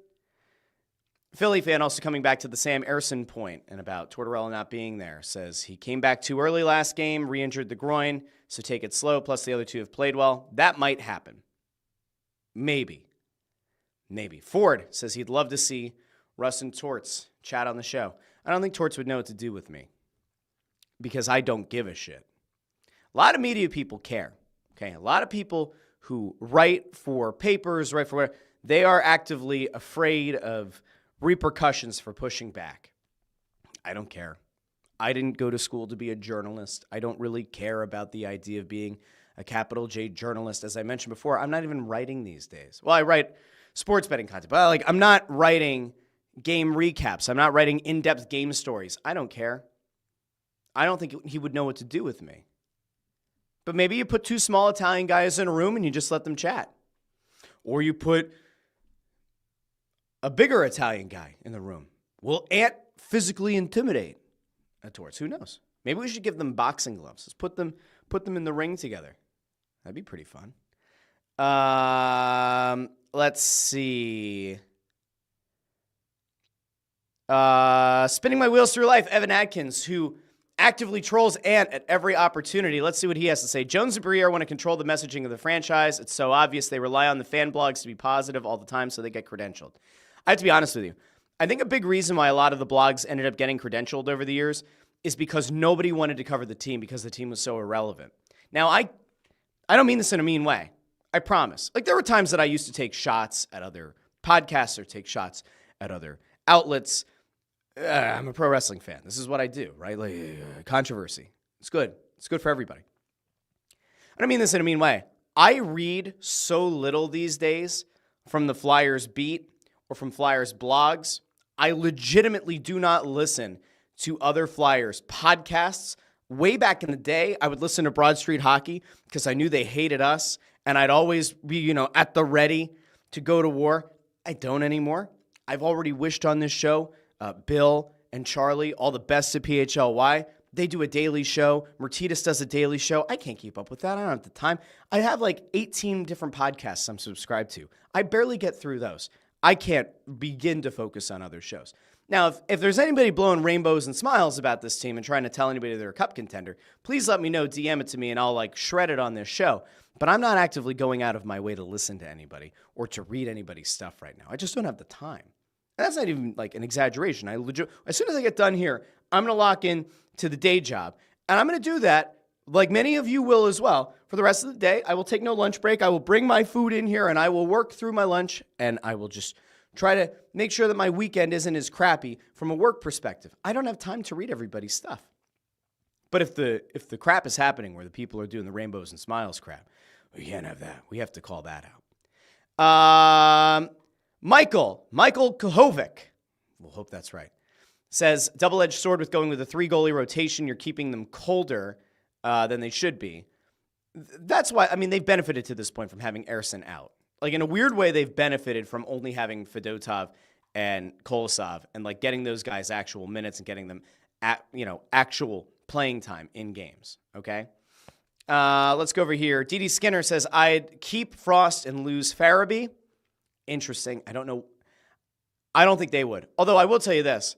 Philly fan also coming back to the Sam Ersson point and about Tortorella not being there. Says he came back too early last game, re-injured the groin, so take it slow, plus the other two have played well. That might happen. Maybe. Ford says he'd love to see Russ and Torts chat on the show. I don't think Torts would know what to do with me because I don't give a shit. A lot of media people care. Okay, a lot of people who write for papers, write for whatever, they are actively afraid of repercussions for pushing back. I don't care. I didn't go to school to be a journalist. I don't really care about the idea of being a capital J journalist. As I mentioned before, I'm not even writing these days. Well, I write sports betting content, but I'm not writing game recaps. I'm not writing in-depth game stories. I don't care. I don't think he would know what to do with me. But maybe you put two small Italian guys in a room and you just let them chat. Or you put a bigger Italian guy in the room. Will Ant physically intimidate a Torts? Who knows? Maybe we should give them boxing gloves. Let's put them in the ring together. That'd be pretty fun. Let's see. Spinning my wheels through life, Evan Adkins, who actively trolls Ant at every opportunity. Let's see what he has to say. Jones and Briere want to control the messaging of the franchise. It's so obvious. They rely on the fan blogs to be positive all the time, so they get credentialed. I have to be honest with you. I think a big reason why a lot of the blogs ended up getting credentialed over the years is because nobody wanted to cover the team because the team was so irrelevant. Now, I don't mean this in a mean way. I promise. Like, there were times that I used to take shots at other podcasts or take shots at other outlets. I'm a pro wrestling fan. This is what I do, right? Like, controversy. It's good. It's good for everybody. I don't mean this in a mean way. I read so little these days from the Flyers beat or from Flyers blogs. I legitimately do not listen to other Flyers podcasts. Way back in the day, I would listen to Broad Street Hockey because I knew they hated us, and I'd always be, at the ready to go to war. I don't anymore. I've already wished on this show, Bill and Charlie, all the best at PHLY. They do a daily show. Mertitas does a daily show. I can't keep up with that. I don't have the time. I have like 18 different podcasts I'm subscribed to. I barely get through those. I can't begin to focus on other shows. Now, if there's anybody blowing rainbows and smiles about this team and trying to tell anybody they're a cup contender, please let me know, DM it to me, and I'll shred it on this show. But I'm not actively going out of my way to listen to anybody or to read anybody's stuff right now. I just don't have the time. And that's not even an exaggeration. As soon as I get done here, I'm going to lock in to the day job. And I'm going to do that, like many of you will as well, for the rest of the day. I will take no lunch break. I will bring my food in here, and I will work through my lunch, and I will just try to make sure that my weekend isn't as crappy from a work perspective. I don't have time to read everybody's stuff. But if the crap is happening where the people are doing the rainbows and smiles crap, we can't have that. We have to call that out. Michael Kohovic, we'll hope that's right, says, double-edged sword with going with a 3-goalie rotation. You're keeping them colder than they should be. That's why, they've benefited to this point from having Ersson out. Like, in a weird way, they've benefited from only having Fedotov and Kolosov and, like, getting those guys actual minutes and getting them actual playing time in games, okay? Let's go over here. D.D. Skinner says, I'd keep Frost and lose Farabee. Interesting. I don't know. I don't think they would. Although I will tell you this.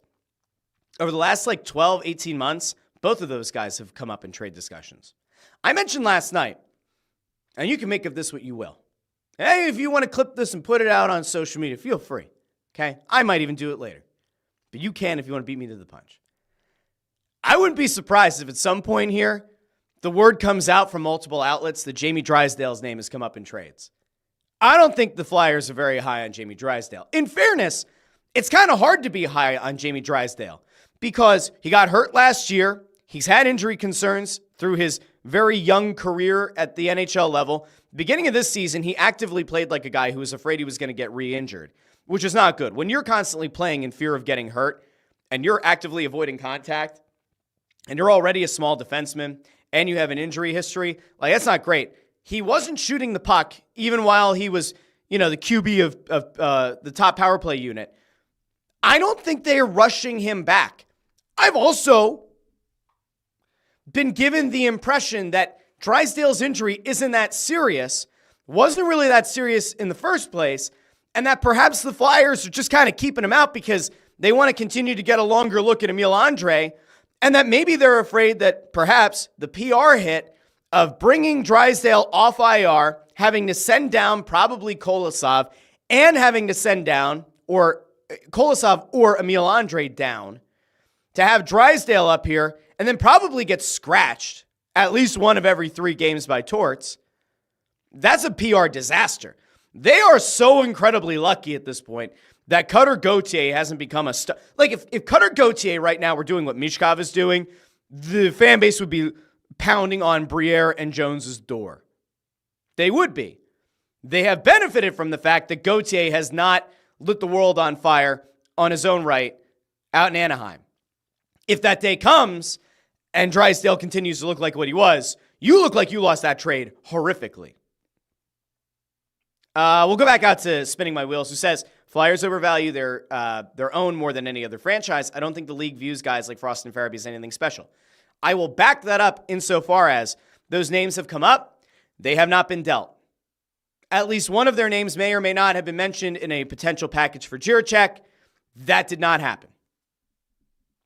Over the last, 12, 18 months, both of those guys have come up in trade discussions. I mentioned last night, and you can make of this what you will. Hey, if you want to clip this and put it out on social media, feel free, okay? I might even do it later. But you can if you want to beat me to the punch. I wouldn't be surprised if at some point here, the word comes out from multiple outlets that Jamie Drysdale's name has come up in trades. I don't think the Flyers are very high on Jamie Drysdale. In fairness, it's kind of hard to be high on Jamie Drysdale because he got hurt last year. He's had injury concerns through his very young career at the NHL level. Beginning of this season, he actively played like a guy who was afraid he was going to get re-injured, which is not good. When you're constantly playing in fear of getting hurt and you're actively avoiding contact and you're already a small defenseman and you have an injury history, that's not great. He wasn't shooting the puck even while he was, the QB of the top power play unit. I don't think they are rushing him back. I've also been given the impression that Drysdale's injury isn't that serious, wasn't really that serious in the first place, and that perhaps the Flyers are just kind of keeping him out because they want to continue to get a longer look at Emil Andre, and that maybe they're afraid that perhaps the PR hit of bringing Drysdale off IR, having to send down probably Kolosov, and having to send down, or Kolosov or Emil Andre down, to have Drysdale up here, and then probably get scratched at least one of every 3 games by Torts. That's a PR disaster. They are so incredibly lucky at this point that Cutter Gauthier hasn't become a star. If Cutter Gauthier right now were doing what Michkov is doing, the fan base would be pounding on Briere and Jones's door. They would be. They have benefited from the fact that Gauthier has not lit the world on fire on his own right out in Anaheim. If that day comes and Drysdale continues to look like what he was, you look like you lost that trade horrifically. We'll go back out to Spinning My Wheels, who says, Flyers overvalue their own more than any other franchise. I don't think the league views guys like Frost and Farabee as anything special. I will back that up insofar as those names have come up. They have not been dealt. At least one of their names may or may not have been mentioned in a potential package for Jiricek. That did not happen.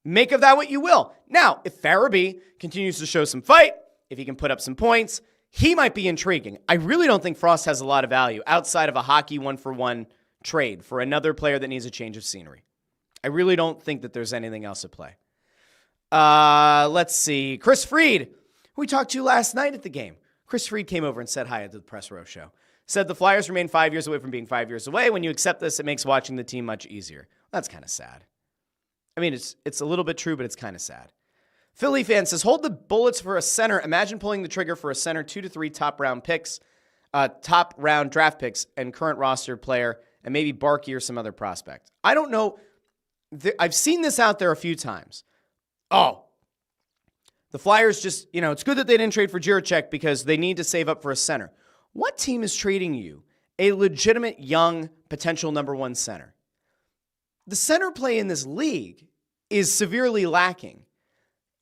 Make of that what you will. Now, if Farabee continues to show some fight, if he can put up some points, he might be intriguing. I really don't think Frost has a lot of value outside of a hockey 1-for-1 trade for another player that needs a change of scenery. I really don't think that there's anything else at play. Let's see. Chris Freed, who we talked to last night at the game. Chris Freed came over and said hi at the Press Row show. Said the Flyers remain 5 years away from being 5 years away. When you accept this, it makes watching the team much easier. That's kind of sad. I mean, it's a little bit true, but it's kind of sad. Philly fan says, hold the bullets for a center. Imagine pulling the trigger for a center, 2 to 3 top round draft picks, and current roster player, and maybe Barkey or some other prospect. I don't know. I've seen this out there a few times. Oh, the Flyers just, it's good that they didn't trade for Jiricek because they need to save up for a center. What team is trading you a legitimate young potential number 1 center? The center play in this league is severely lacking.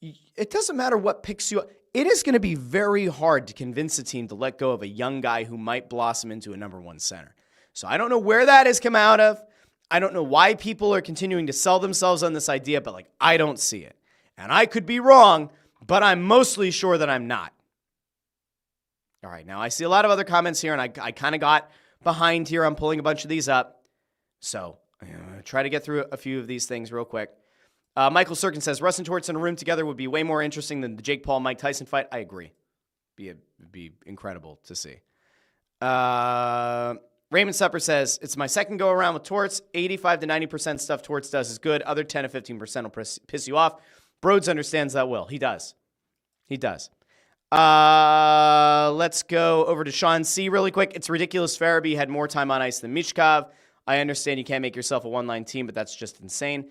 It doesn't matter what picks you up. It is going to be very hard to convince a team to let go of a young guy who might blossom into a number 1 center. So I don't know where that has come out of. I don't know why people are continuing to sell themselves on this idea, but I don't see it. And I could be wrong, but I'm mostly sure that I'm not. All right, now I see a lot of other comments here, and I kind of got behind here. I'm pulling a bunch of these up. So I'm going to try to get through a few of these things real quick. Michael Sirkin says, Russ and Torts in a room together would be way more interesting than the Jake Paul-Mike Tyson fight. I agree. It'd be incredible to see. Raymond Supper says, it's my second go around with Torts. 85 to 90% stuff Torts does is good. Other 10 to 15% will piss you off. Broads understands that well. He does. Let's go over to Sean C. really quick. It's ridiculous Farabee had more time on ice than Michkov. I understand you can't make yourself a one-line team, but that's just insane.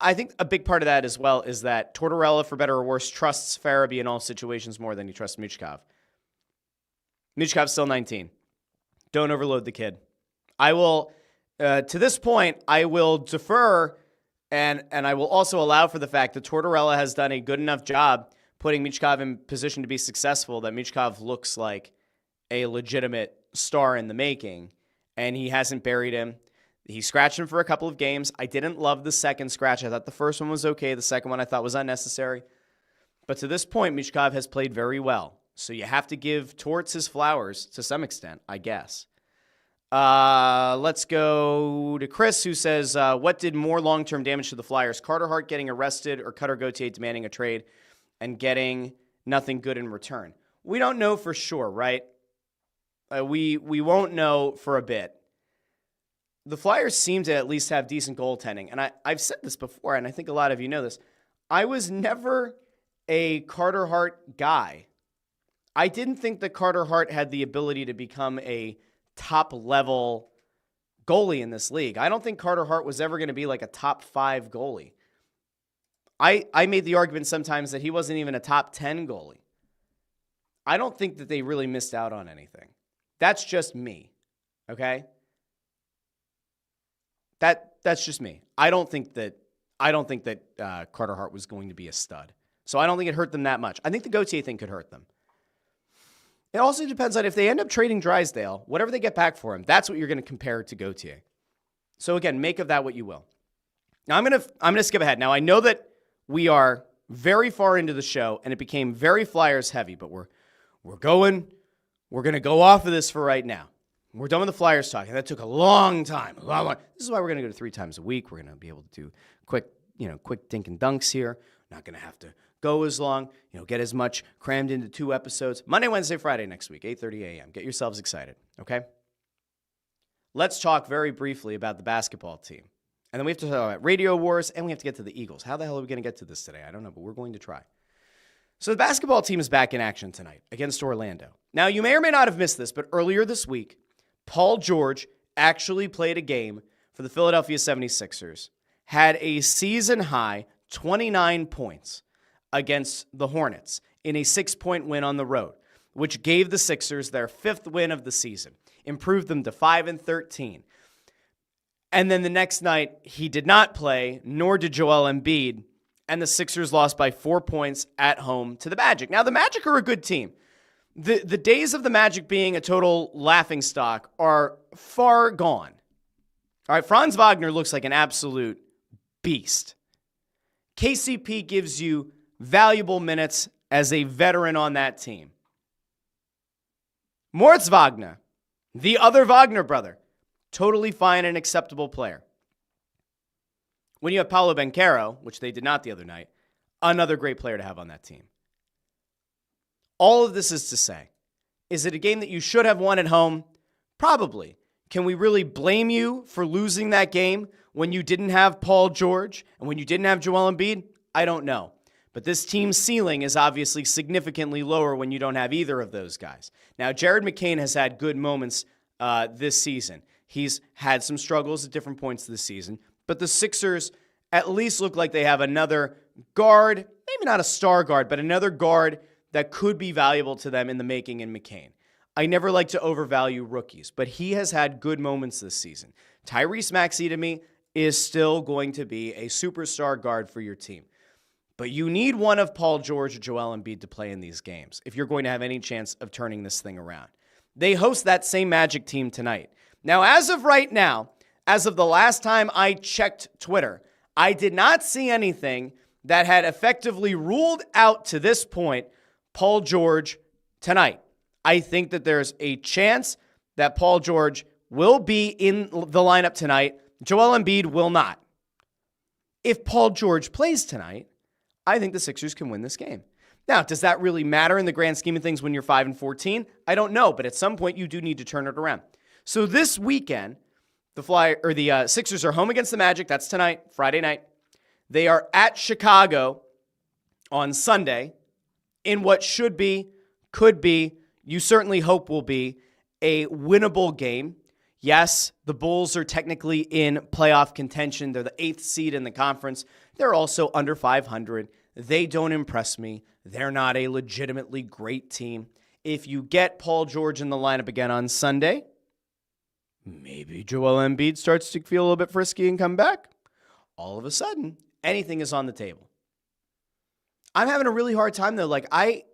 I think a big part of that as well is that Tortorella, for better or worse, trusts Farabee in all situations more than he trusts Michkov. Michkov's still 19. Don't overload the kid. I will, to this point, I will defer and I will also allow for the fact that Tortorella has done a good enough job putting Michkov in position to be successful that Michkov looks like a legitimate star in the making, and he hasn't buried him. He scratched him for a couple of games. I didn't love the second scratch. I thought the first one was okay. The second one I thought was unnecessary. But to this point, Michkov has played very well. So you have to give Torts his flowers to some extent, I guess. Let's go to Chris, who says, what did more long-term damage to the Flyers? Carter Hart getting arrested or Cutter Gauthier demanding a trade and getting nothing good in return? We don't know for sure, right? We won't know for a bit. The Flyers seem to at least have decent goaltending. And I've said this before, and I think a lot of you know this. I was never a Carter Hart guy. I didn't think that Carter Hart had the ability to become a top-level goalie in this league. I don't think Carter Hart was ever going to be like a top 5 goalie. I made the argument sometimes that he wasn't even a top 10 goalie. I don't think that they really missed out on anything. That's just me, okay? That's just me. I don't think that Carter Hart was going to be a stud. So I don't think it hurt them that much. I think the Gauthier thing could hurt them. It also depends on if they end up trading Drysdale, whatever they get back for him, that's what you're going to compare to Gauthier. So again, make of that what you will. Now I'm going to skip ahead. Now I know that we are very far into the show and it became very Flyers heavy, but we're going to go off of this for right now. We're done with the Flyers talk, and that took a long time. This is why we're going to go to 3 times a week. We're going to be able to do quick dink and dunks here. Not going to have to go as long, get as much crammed into 2 episodes. Monday, Wednesday, Friday next week, 8:30 a.m. Get yourselves excited, okay? Let's talk very briefly about the basketball team. And then we have to talk about Radio Wars, and we have to get to the Eagles. How the hell are we going to get to this today? I don't know, but we're going to try. So the basketball team is back in action tonight against Orlando. Now, you may or may not have missed this, but earlier this week, Paul George actually played a game for the Philadelphia 76ers, had a season-high 29 points against the Hornets in a 6-point win on the road, which gave the Sixers their 5th win of the season, improved them to 5-13. And then the next night, he did not play, nor did Joel Embiid, and the Sixers lost by 4 points at home to the Magic. Now, the Magic are a good team. The days of the Magic being a total laughingstock are far gone. All right, Franz Wagner looks like an absolute beast. KCP gives you valuable minutes as a veteran on that team. Moritz Wagner, the other Wagner brother, totally fine and acceptable player. When you have Paolo Banchero, which they did not the other night, another great player to have on that team. All of this is to say, is it a game that you should have won at home? Probably. Can we really blame you for losing that game when you didn't have Paul George and when you didn't have Joel Embiid? I don't know. But this team's ceiling is obviously significantly lower when you don't have either of those guys. Now, Jared McCain has had good moments this season. He's had some struggles at different points this season. But the Sixers at least look like they have another guard, maybe not a star guard, but another guard that could be valuable to them in the making in McCain. I never like to overvalue rookies, but he has had good moments this season. Tyrese Maxey, to me, is still going to be a superstar guard for your team. But you need one of Paul George or Joel Embiid to play in these games if you're going to have any chance of turning this thing around. They host that same Magic team tonight. Now, as of right now, as of the last time I checked Twitter, I did not see anything that had effectively ruled out to this point Paul George tonight. I think that there's a chance that Paul George will be in the lineup tonight. Joel Embiid will not. If Paul George plays tonight, I think the Sixers can win this game. Now, does that really matter in the grand scheme of things when you're 5-14? I don't know, but at some point you do need to turn it around. So this weekend, the Sixers are home against the Magic. That's tonight, Friday night. They are at Chicago on Sunday in what should be, could be, you certainly hope will be, a winnable game. Yes, the Bulls are technically in playoff contention. They're the 8th seed in the conference. They're also under 500. They don't impress me. They're not a legitimately great team. If you get Paul George in the lineup again on Sunday, maybe Joel Embiid starts to feel a little bit frisky and come back. All of a sudden, anything is on the table. I'm having a really hard time, though. Like, I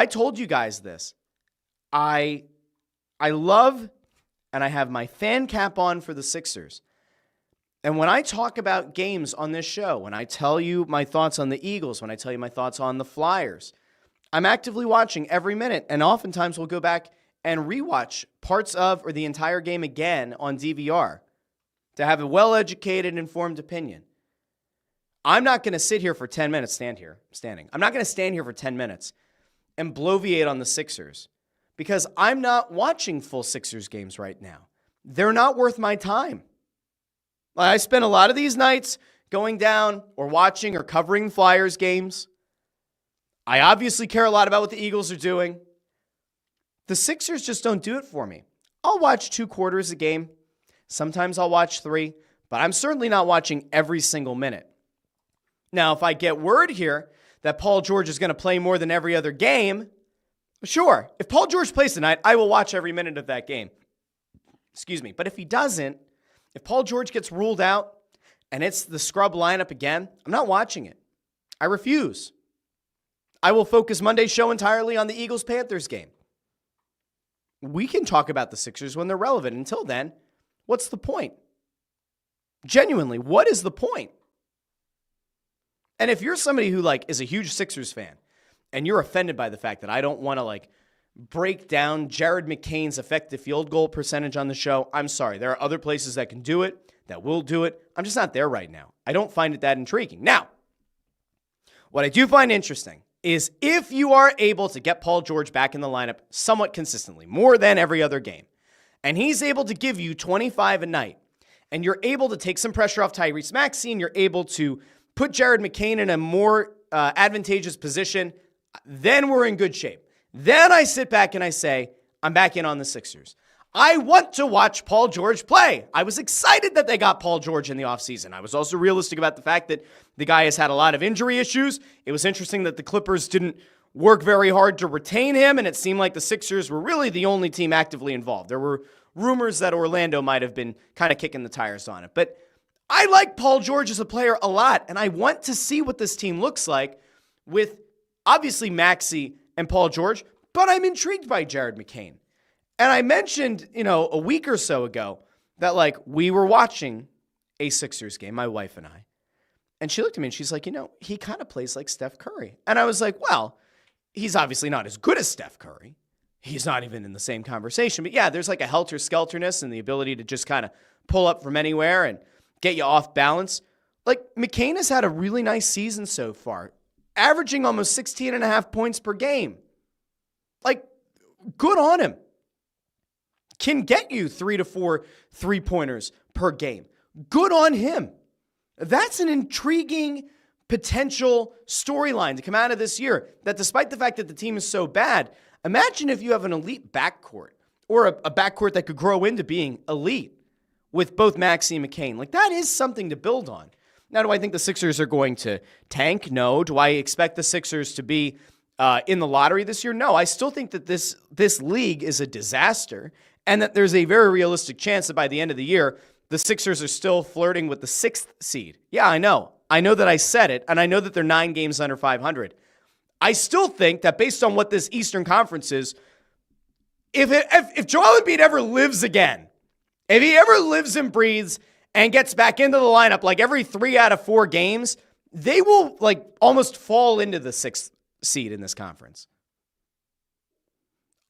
told you guys this. I love, and I have my fan cap on for the Sixers. And when I talk about games on this show, when I tell you my thoughts on the Eagles, when I tell you my thoughts on the Flyers, I'm actively watching every minute. And oftentimes we'll go back and rewatch parts of or the entire game again on DVR to have a well-educated, informed opinion. I'm not going to sit here for 10 minutes, standing. I'm not going to stand here for 10 minutes and bloviate on the Sixers because I'm not watching full Sixers games right now. They're not worth my time. I spend a lot of these nights going down or watching or covering Flyers games. I obviously care a lot about what the Eagles are doing. The Sixers just don't do it for me. I'll watch 2 quarters a game. Sometimes I'll watch 3, but I'm certainly not watching every single minute. Now, if I get word here that Paul George is going to play more than every other game, sure. If Paul George plays tonight, I will watch every minute of that game. Excuse me. But if he doesn't, if Paul George gets ruled out and it's the scrub lineup again, I'm not watching it. I refuse. I will focus Monday's show entirely on the Eagles-Panthers game. We can talk about the Sixers when they're relevant. Until then, what's the point? Genuinely, what is the point? And if you're somebody who is a huge Sixers fan and you're offended by the fact that I don't want to break down Jared McCain's effective field goal percentage on the show, I'm sorry. There are other places that can do it, that will do it. I'm just not there right now. I don't find it that intriguing. Now, what I do find interesting is if you are able to get Paul George back in the lineup somewhat consistently, more than every other game, and he's able to give you 25 a night, and you're able to take some pressure off Tyrese Maxey, and you're able to put Jared McCain in a more advantageous position, then we're in good shape. Then I sit back and I say, I'm back in on the Sixers. I want to watch Paul George play. I was excited that they got Paul George in the offseason. I was also realistic about the fact that the guy has had a lot of injury issues. It was interesting that the Clippers didn't work very hard to retain him, and it seemed like the Sixers were really the only team actively involved. There were rumors that Orlando might have been kind of kicking the tires on it. But I like Paul George as a player a lot, and I want to see what this team looks like with obviously Maxey and Paul George, but I'm intrigued by Jared McCain. And I mentioned, a week or so ago that we were watching a Sixers game, my wife and I. And she looked at me and she's like, he kind of plays like Steph Curry. And I was like, well, he's obviously not as good as Steph Curry. He's not even in the same conversation. But yeah, there's a helter-skelterness and the ability to just kind of pull up from anywhere and get you off balance. McCain has had a really nice season so far, averaging almost 16.5 points per game. Good on him. Can get you 3 to 4 3-pointers per game. Good on him. That's an intriguing potential storyline to come out of this year, that despite the fact that the team is so bad, imagine if you have an elite backcourt or a backcourt that could grow into being elite with both Maxey and McCain. That is something to build on. Now, do I think the Sixers are going to tank? No. Do I expect the Sixers to be in the lottery this year? No. I still think that this league is a disaster and that there's a very realistic chance that by the end of the year, the Sixers are still flirting with the 6th seed. Yeah, I know. I know that I said it, and I know that they're 9 games under 500. I still think that based on what this Eastern Conference is, if Joel Embiid ever lives again, if he ever lives and breathes and gets back into the lineup every 3 out of 4 games, they will almost fall into the 6th seed in this conference.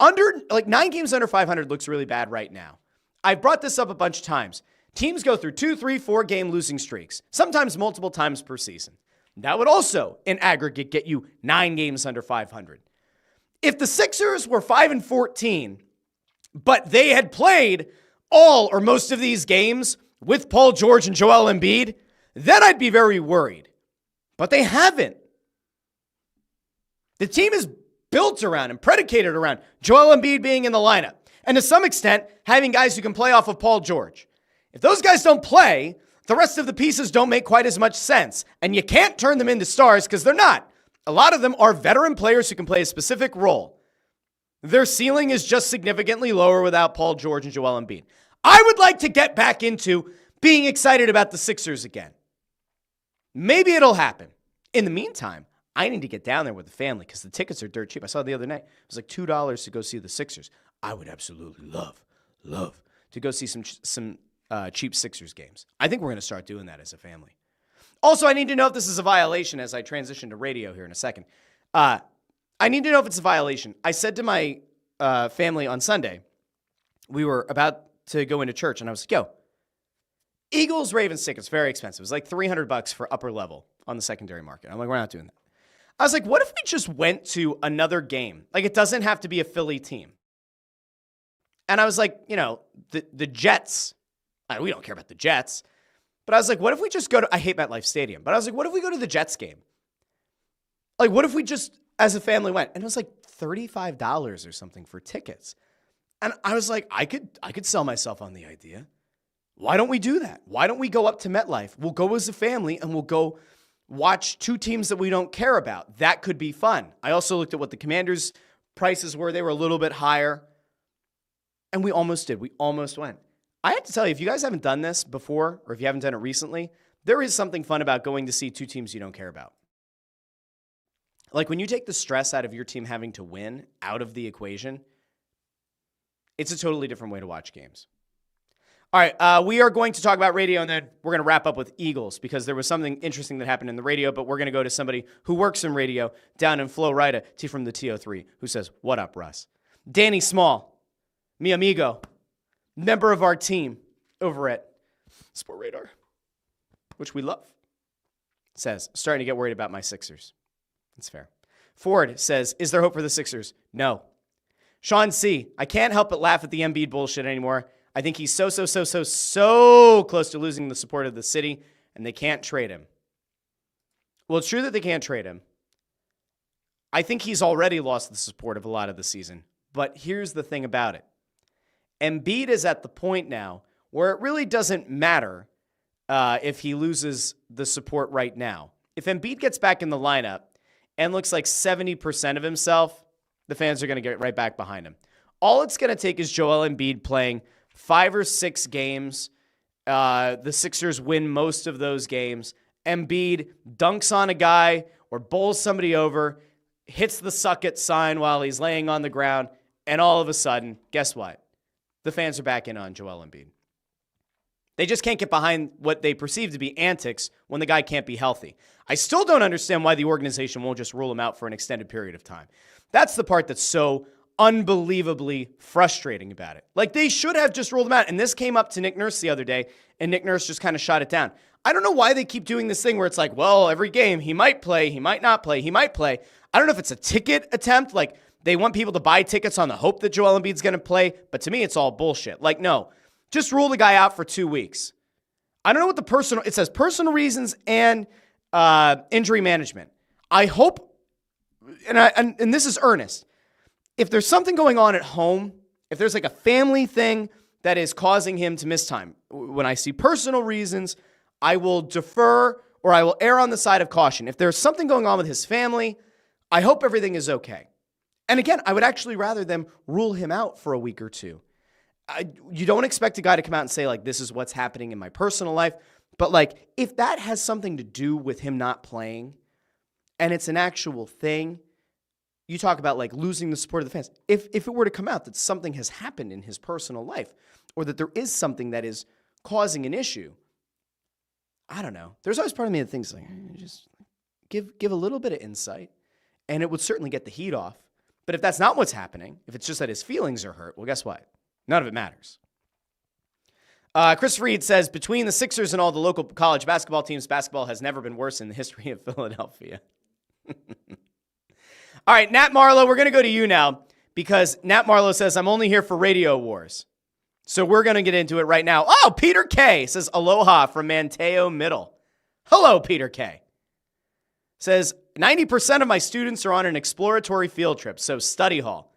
Under 9 games under 500 looks really bad right now. I've brought this up a bunch of times. Teams go through 2, 3, 4 game losing streaks, sometimes multiple times per season. That would also, in aggregate, get you 9 games under 500. If the Sixers were 5-14, but they had played all or most of these games with Paul George and Joel Embiid, then I'd be very worried. But they haven't. The team is built around and predicated around Joel Embiid being in the lineup, and to some extent, having guys who can play off of Paul George. If those guys don't play, the rest of the pieces don't make quite as much sense, and you can't turn them into stars because they're not. A lot of them are veteran players who can play a specific role. Their ceiling is just significantly lower without Paul George and Joel Embiid. I would like to get back into being excited about the Sixers again. Maybe it'll happen. In the meantime, I need to get down there with the family because the tickets are dirt cheap. I saw it the other night. It was like $2 to go see the Sixers. I would absolutely love to go see some cheap Sixers games. I think we're going to start doing that as a family. Also, I need to know if this is a violation as I transition to radio here in a second. I need to know if it's a violation. I said to my family on Sunday, we were about to go into church, and I was like, yo, Eagles-Ravens tickets, very expensive. It was like $300 for upper level on the secondary market. I'm like, we're not doing that. I was like, what if we just went to another game? Like, it doesn't have to be a Philly team. And I was like, the Jets. We don't care about the Jets. But I was like, what if we just go to, I hate MetLife Stadium, but I was like, what if we go to the Jets game? Like, what if we just, as a family, went? And it was like $35 or something for tickets. And I was like, I could sell myself on the idea. Why don't we do that? Why don't we go up to MetLife? We'll go as a family and we'll go watch two teams that we don't care about. That could be fun. I also looked at what the Commanders' prices were. They were a little bit higher. And we almost did. We almost went. I have to tell you, if you guys haven't done this before, or if you haven't done it recently, there is something fun about going to see two teams you don't care about. Like when you take the stress out of your team having to win out of the equation, it's a totally different way to watch games. All right, we are going to talk about radio, and then we're going to wrap up with Eagles because there was something interesting that happened in the radio, but we're going to go to somebody who works in radio down in Florida, T from the TO3, who says, what up, Russ? Danny Small, mi amigo, member of our team over at Sport Radar, which we love, says, starting to get worried about my Sixers. That's fair. Ford says, is there hope for the Sixers? No. Sean C., I can't help but laugh at the Embiid bullshit anymore. I think he's so close to losing the support of the city, and they can't trade him. Well, it's true that they can't trade him. I think he's already lost the support of a lot of the season. But here's the thing about it. Embiid is at the point now where it really doesn't matter if he loses the support right now. If Embiid gets back in the lineup and looks like 70% of himself, the fans are going to get right back behind him. All it's going to take is Joel Embiid playing 5 or 6 games. The Sixers win most of those games. Embiid dunks on a guy or bowls somebody over, hits the suck it sign while he's laying on the ground, and all of a sudden, guess what? The fans are back in on Joel Embiid. They just can't get behind what they perceive to be antics when the guy can't be healthy. I still don't understand why the organization won't just rule him out for an extended period of time. That's the part that's so unbelievably frustrating about it. Like, they should have just ruled him out. And this came up to Nick Nurse the other day, and Nick Nurse just kind of shot it down. I don't know why they keep doing this thing where it's like, well, every game, he might play, he might not play, he might play. I don't know if it's a ticket attempt, like they want people to buy tickets on the hope that Joel Embiid's going to play, but to me, it's all bullshit. Like, no, just rule the guy out for 2 weeks. I don't know what it says personal reasons and injury management. I hope, and this is earnest, if there's something going on at home, if there's like a family thing that is causing him to miss time, when I see personal reasons, I will defer or I will err on the side of caution. If there's something going on with his family, I hope everything is okay. And again, I would actually rather them rule him out for a week or two. You don't expect a guy to come out and say, like, this is what's happening in my personal life. But, like, if that has something to do with him not playing and it's an actual thing, you talk about, like, losing the support of the fans. If it were to come out that something has happened in his personal life or that there is something that is causing an issue, I don't know. There's always part of me that thinks, like, just give a little bit of insight, and it would certainly get the heat off. But if that's not what's happening, if it's just that his feelings are hurt, well, guess what? None of it matters. Chris Reed says, between the Sixers and all the local college basketball teams, basketball has never been worse in the history of Philadelphia. All right, Nat Marlowe, we're going to go to you now because Nat Marlowe says, I'm only here for Radio Wars. So we're going to get into it right now. Oh, Peter K. says, aloha from Manteo Middle. Hello, Peter K. Says, 90% of my students are on an exploratory field trip, so study hall.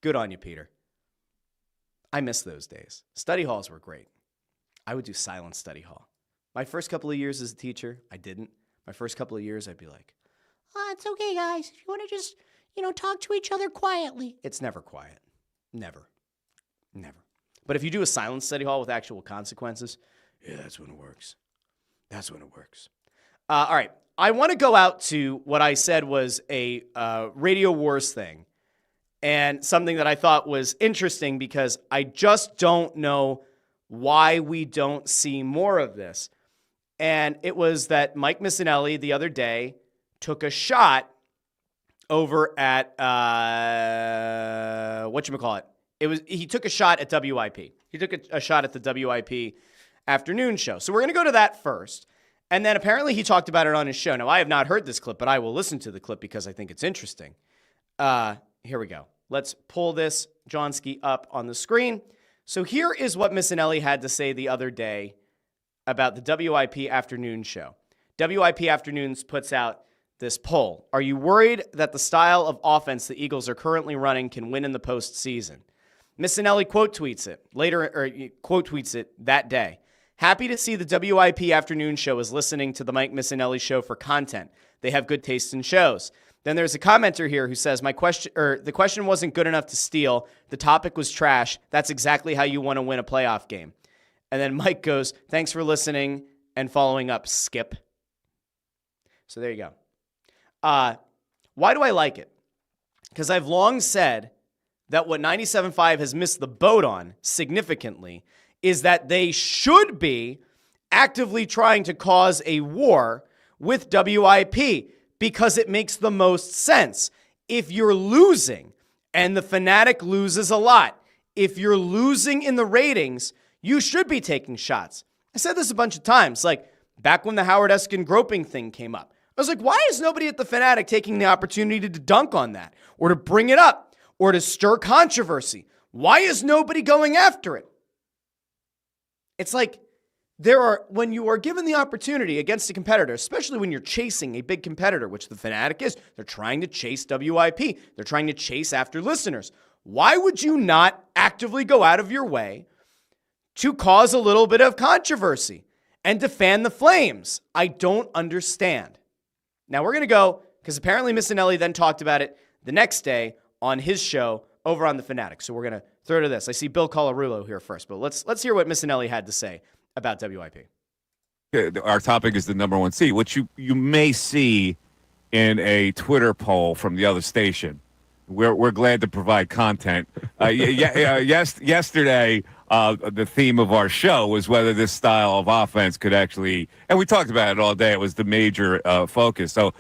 Good on you, Peter. I miss those days. Study halls were great. I would do silent study hall. My first couple of years as a teacher, I didn't. My first couple of years, I'd be like, it's okay, guys. If you want to just, talk to each other quietly. It's never quiet. Never. But if you do a silent study hall with actual consequences, yeah, that's when it works. That's when it works. All right. I want to go out to what I said was a Radio Wars thing, and something that I thought was interesting because I just don't know why we don't see more of this. And it was that Mike Missanelli the other day took a shot over at whatchamacallit. He took a shot at WIP. He took a shot at the WIP afternoon show. So we're going to go to that first. And then apparently he talked about it on his show. Now, I have not heard this clip, but I will listen to the clip because I think it's interesting. Here we go. Let's pull this Johnski up on the screen. So here is what Missanelli had to say the other day about the WIP afternoon show. WIP Afternoons puts out this poll. Are you worried that the style of offense the Eagles are currently running can win in the postseason? Missanelli quote tweets it that day. Happy to see the WIP Afternoon Show is listening to the Mike Missanelli Show for content. They have good taste in shows. Then there's a commenter here who says, the question wasn't good enough to steal. The topic was trash. That's exactly how you want to win a playoff game. And then Mike goes, thanks for listening and following up, Skip. So there you go. Why do I like it? Because I've long said that what 97.5 has missed the boat on significantly is that they should be actively trying to cause a war with WIP because it makes the most sense. If you're losing, and the Fanatic loses a lot, if you're losing in the ratings, you should be taking shots. I said this a bunch of times, like back when the Howard Eskin groping thing came up. I was like, why is nobody at the Fanatic taking the opportunity to dunk on that or to bring it up or to stir controversy? Why is nobody going after it? It's like when you are given the opportunity against a competitor, especially when you're chasing a big competitor, which the Fanatic is, they're trying to chase WIP. They're trying to chase after listeners. Why would you not actively go out of your way to cause a little bit of controversy and to fan the flames? I don't understand. Now we're going to go, because apparently Missanelli then talked about it the next day on his show over on the Fanatic. So we're going to throw to this. I see Bill Colarulo here first, but let's hear what Missanelli had to say about WIP. Our topic is the number one seed, which you may see in a Twitter poll from the other station. We're glad to provide content. Yesterday, the theme of our show was whether this style of offense could actually, and we talked about it all day. It was the major focus. So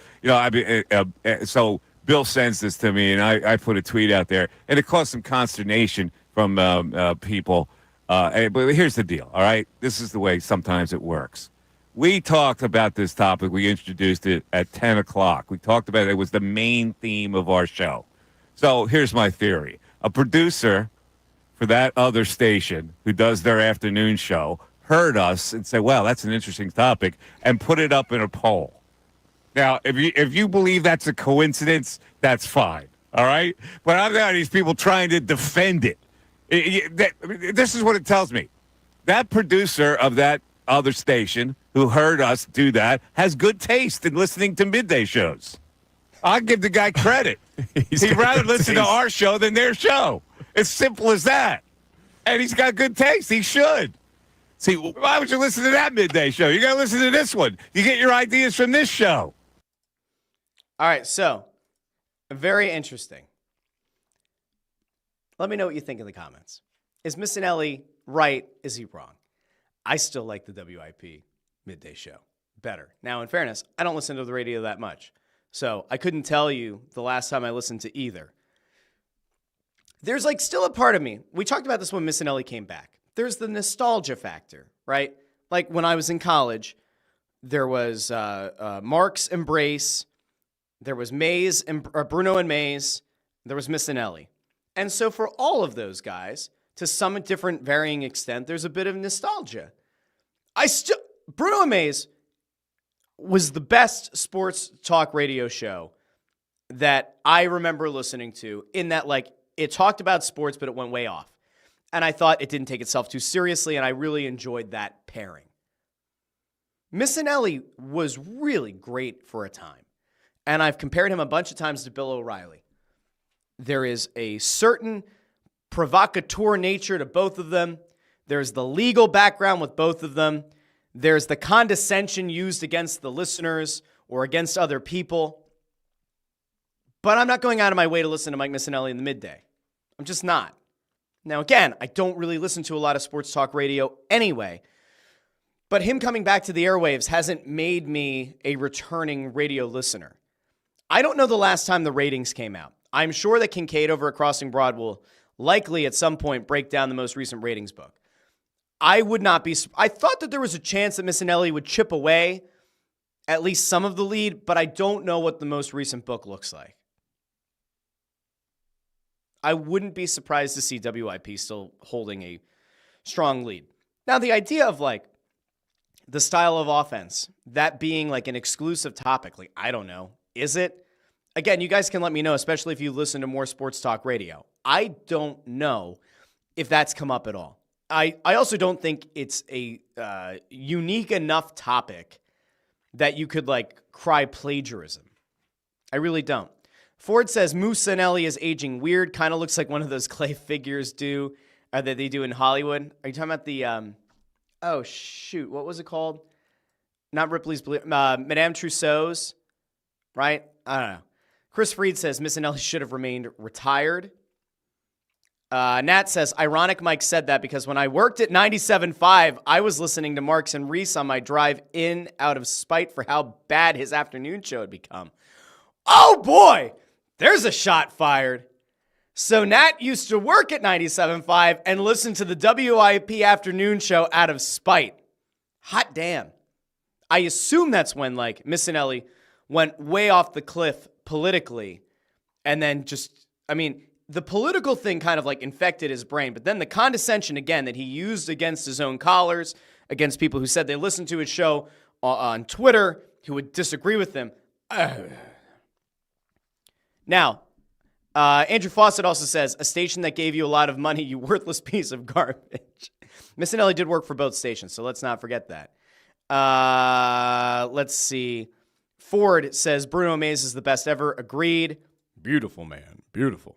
so Bill sends this to me, and I put a tweet out there, and it caused some consternation from people. But here's the deal, all right? This is the way sometimes it works. We talked about this topic. We introduced it at 10 o'clock. We talked about it. It was the main theme of our show. So here's my theory. A producer for that other station who does their afternoon show heard us and said, well, that's an interesting topic, and put it up in a poll. Now, if you believe that's a coincidence, that's fine, all right? But I'm not these people trying to defend it. This is what it tells me. That producer of that other station who heard us do that has good taste in listening to midday shows. I'll give the guy credit. He'd rather listen to our show than their show. It's simple as that. And he's got good taste. He should. See, why would you listen to that midday show? You got to listen to this one. You get your ideas from this show. All right, so very interesting. Let me know what you think in the comments. Is Missanelli right? Is he wrong? I still like the WIP midday show better. Now, in fairness, I don't listen to the radio that much, so I couldn't tell you the last time I listened to either. There's still a part of me. We talked about this when Missanelli came back. There's the nostalgia factor, right? Like when I was in college, there was Marks and Brace, there was Mays and Bruno and Mays, there was Missanelli. And so for all of those guys, to some different varying extent, there's a bit of nostalgia. Bruno and Mays was the best sports talk radio show that I remember listening to, in that it talked about sports, but it went way off. And I thought it didn't take itself too seriously, and I really enjoyed that pairing. Missanelli was really great for a time, and I've compared him a bunch of times to Bill O'Reilly. There is a certain provocateur nature to both of them. There's the legal background with both of them. There's the condescension used against the listeners or against other people. But I'm not going out of my way to listen to Mike Missanelli in the midday. I'm just not. Now, again, I don't really listen to a lot of sports talk radio anyway. But him coming back to the airwaves hasn't made me a returning radio listener. I don't know the last time the ratings came out. I'm sure that Kincaid over at Crossing Broad will likely at some point break down the most recent ratings book. I thought that there was a chance that Missanelli would chip away at least some of the lead, but I don't know what the most recent book looks like. I wouldn't be surprised to see WIP still holding a strong lead. Now, the idea of like the style of offense, that being like an exclusive topic, like, I don't know, is it? Again, you guys can let me know, especially if you listen to more sports talk radio. I don't know if that's come up at all. I also don't think it's a unique enough topic that you could like cry plagiarism. I really don't. Ford says Missanelli is aging weird. Kind of looks like one of those clay figures that they do in Hollywood. Are you talking about the, oh shoot, what was it called? Not Ripley's, Madame Tussauds, right? I don't know. Chris Freed says Missanelli should have remained retired. Nat says, ironic Mike said that because when I worked at 97.5, I was listening to Marks and Reese on my drive in out of spite for how bad his afternoon show had become. Oh boy, there's a shot fired. So Nat used to work at 97.5 and listen to the WIP afternoon show out of spite. Hot damn. I assume that's when like Missanelli went way off the cliff politically and then the political thing kind of like infected his brain, but then the condescension again that he used against his own callers, against people who said they listened to his show on Twitter, who would disagree with him. Now, Andrew Fawcett also says, a station that gave you a lot of money, you worthless piece of garbage. Missanelli did work for both stations, so let's not forget that. Let's see. Ford says, Bruno Mays is the best ever. Agreed. Beautiful, man. Beautiful.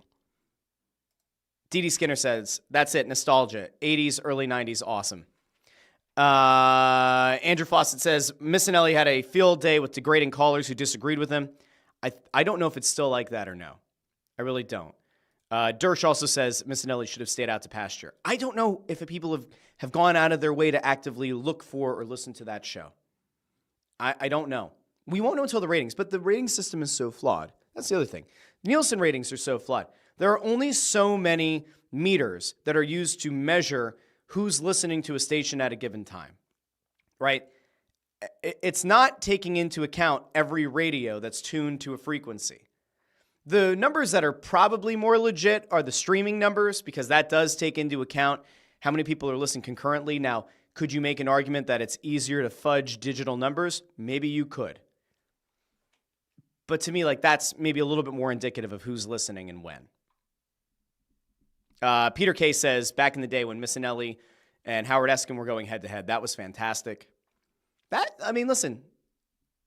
D.D. Skinner says, that's it, nostalgia. 80s, early 90s, awesome. Andrew Fawcett says, Missanelli had a field day with degrading callers who disagreed with him. I don't know if it's still like that or no. I really don't. Dersh also says Missanelli should have stayed out to pasture. I don't know if people have gone out of their way to actively look for or listen to that show. I don't know. We won't know until the ratings, but the rating system is so flawed. That's the other thing. Nielsen ratings are so flawed. There are only so many meters that are used to measure who's listening to a station at a given time, right? It's not taking into account every radio that's tuned to a frequency. The numbers that are probably more legit are the streaming numbers because that does take into account how many people are listening concurrently. Now, could you make an argument that it's easier to fudge digital numbers? Maybe you could. But to me, like that's maybe a little bit more indicative of who's listening and when. Peter K says, back in the day when Missanelli and Howard Eskin were going head-to-head, that was fantastic. Listen,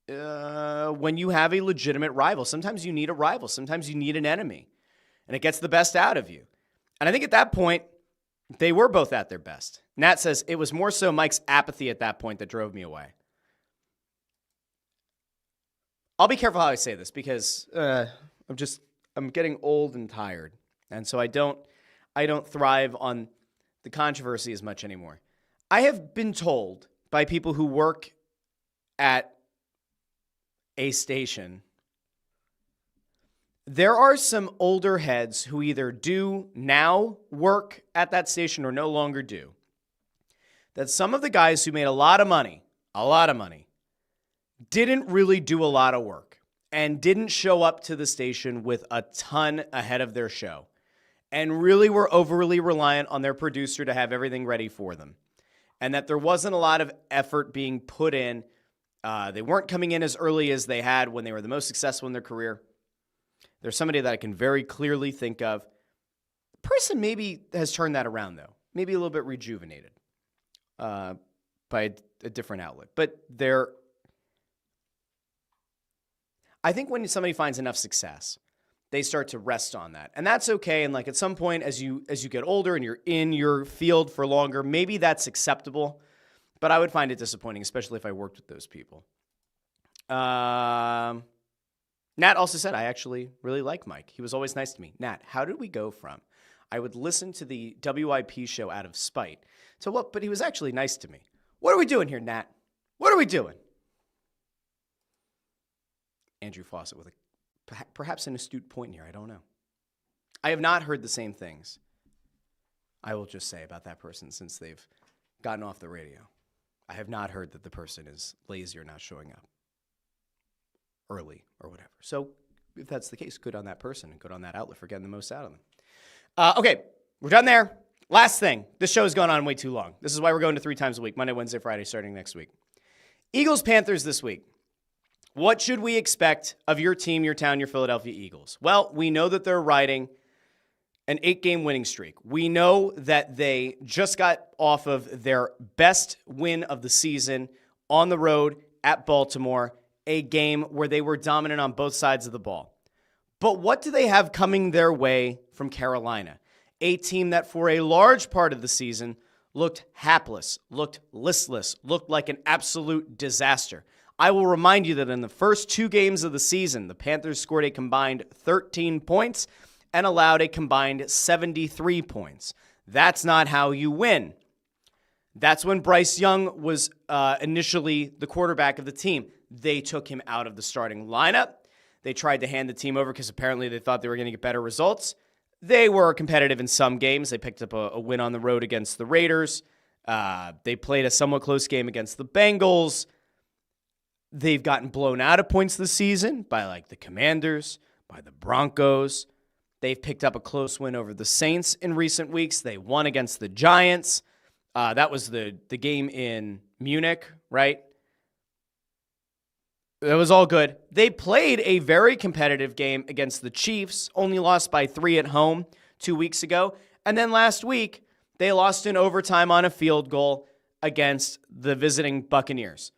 when you have a legitimate rival, sometimes you need a rival. Sometimes you need an enemy. And it gets the best out of you. And I think at that point, they were both at their best. Nat says, it was more so Mike's apathy at that point that drove me away. I'll be careful how I say this because I'm getting old and tired. And so I don't thrive on the controversy as much anymore. I have been told by people who work at a station, there are some older heads who either do now work at that station or no longer do. That some of the guys who made a lot of money, didn't really do a lot of work and didn't show up to the station with a ton ahead of their show and really were overly reliant on their producer to have everything ready for them. And that there wasn't a lot of effort being put in. They weren't coming in as early as they had when they were the most successful in their career. There's somebody that I can very clearly think of. The person maybe has turned that around, though. Maybe a little bit rejuvenated by a different outlet. But I think when somebody finds enough success, they start to rest on that. And that's okay. And like at some point as you get older and you're in your field for longer, maybe that's acceptable. But I would find it disappointing, especially if I worked with those people. Nat also said, I actually really like Mike. He was always nice to me. Nat, how did we go from I would listen to the WIP show out of spite to what? But he was actually nice to me. What are we doing here, Nat? What are we doing? Andrew Fawcett with perhaps an astute point here. I don't know. I have not heard the same things, I will just say, about that person since they've gotten off the radio. I have not heard that the person is lazy or not showing up early or whatever. So if that's the case, good on that person and good on that outlet for getting the most out of them. Okay, we're done there. Last thing. This show has gone on way too long. This is why we're going to 3 times a week, Monday, Wednesday, Friday, starting next week. Eagles-Panthers this week. What should we expect of your team, your town, your Philadelphia Eagles? Well, we know that they're riding an 8-game winning streak. We know that they just got off of their best win of the season on the road at Baltimore, a game where they were dominant on both sides of the ball. But what do they have coming their way from Carolina? A team that for a large part of the season looked hapless, looked listless, looked like an absolute disaster. I will remind you that in the first 2 games of the season, the Panthers scored a combined 13 points and allowed a combined 73 points. That's not how you win. That's when Bryce Young was initially the quarterback of the team. They took him out of the starting lineup. They tried to hand the team over because apparently they thought they were going to get better results. They were competitive in some games. They picked up a win on the road against the Raiders. They played a somewhat close game against the Bengals. They've gotten blown out of points this season by like the Commanders, by the Broncos. They've picked up a close win over the Saints in recent weeks. They won against the Giants. That was the game in Munich, right? That was all good. They played a very competitive game against the Chiefs, only lost by 3 at home 2 weeks ago. And then last week, they lost in overtime on a field goal against the visiting Buccaneers.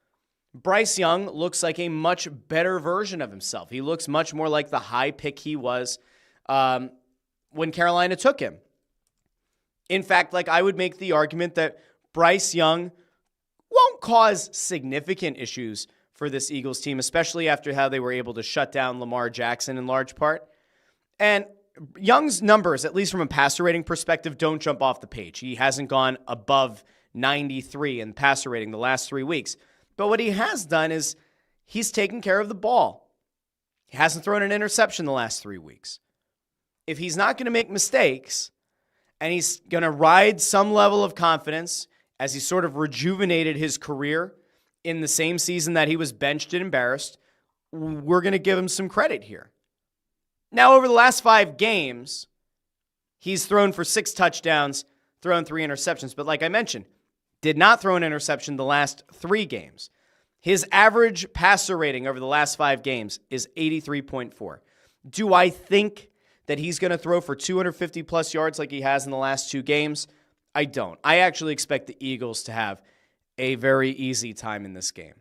Bryce Young looks like a much better version of himself. He looks much more like the high pick he was when Carolina took him. In fact, like I would make the argument that Bryce Young won't cause significant issues for this Eagles team, especially after how they were able to shut down Lamar Jackson in large part. And Young's numbers, at least from a passer rating perspective, don't jump off the page. He hasn't gone above 93 in passer rating the last 3 weeks. But what he has done is he's taken care of the ball. He hasn't thrown an interception the last 3 weeks. If he's not going to make mistakes and he's going to ride some level of confidence as he sort of rejuvenated his career in the same season that he was benched and embarrassed, we're going to give him some credit here. Now, over the last 5 games, he's thrown for 6 touchdowns, thrown 3 interceptions. But like I mentioned, did not throw an interception the last 3 games. His average passer rating over the last 5 games is 83.4. Do I think that he's going to throw for 250-plus yards like he has in the last 2 games? I don't. I actually expect the Eagles to have a very easy time in this game.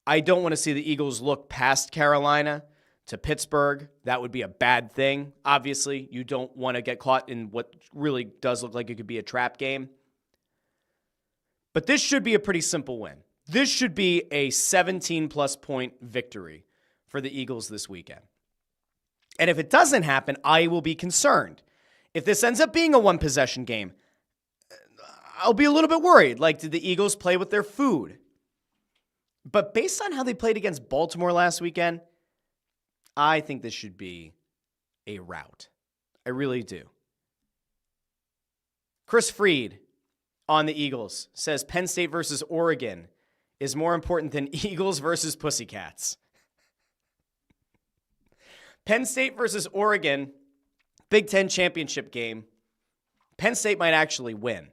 I don't want to see the Eagles look past Carolina to Pittsburgh. That would be a bad thing. Obviously, you don't want to get caught in what really does look like it could be a trap game. But this should be a pretty simple win. This should be a 17-plus point victory for the Eagles this weekend. And if it doesn't happen, I will be concerned. If this ends up being a one-possession game, I'll be a little bit worried. Like, did the Eagles play with their food? But based on how they played against Baltimore last weekend, I think this should be a rout. I really do. Chris Freed on the Eagles says Penn State versus Oregon is more important than Eagles versus Pussycats. Penn State versus Oregon, Big Ten championship game. Penn State might actually win.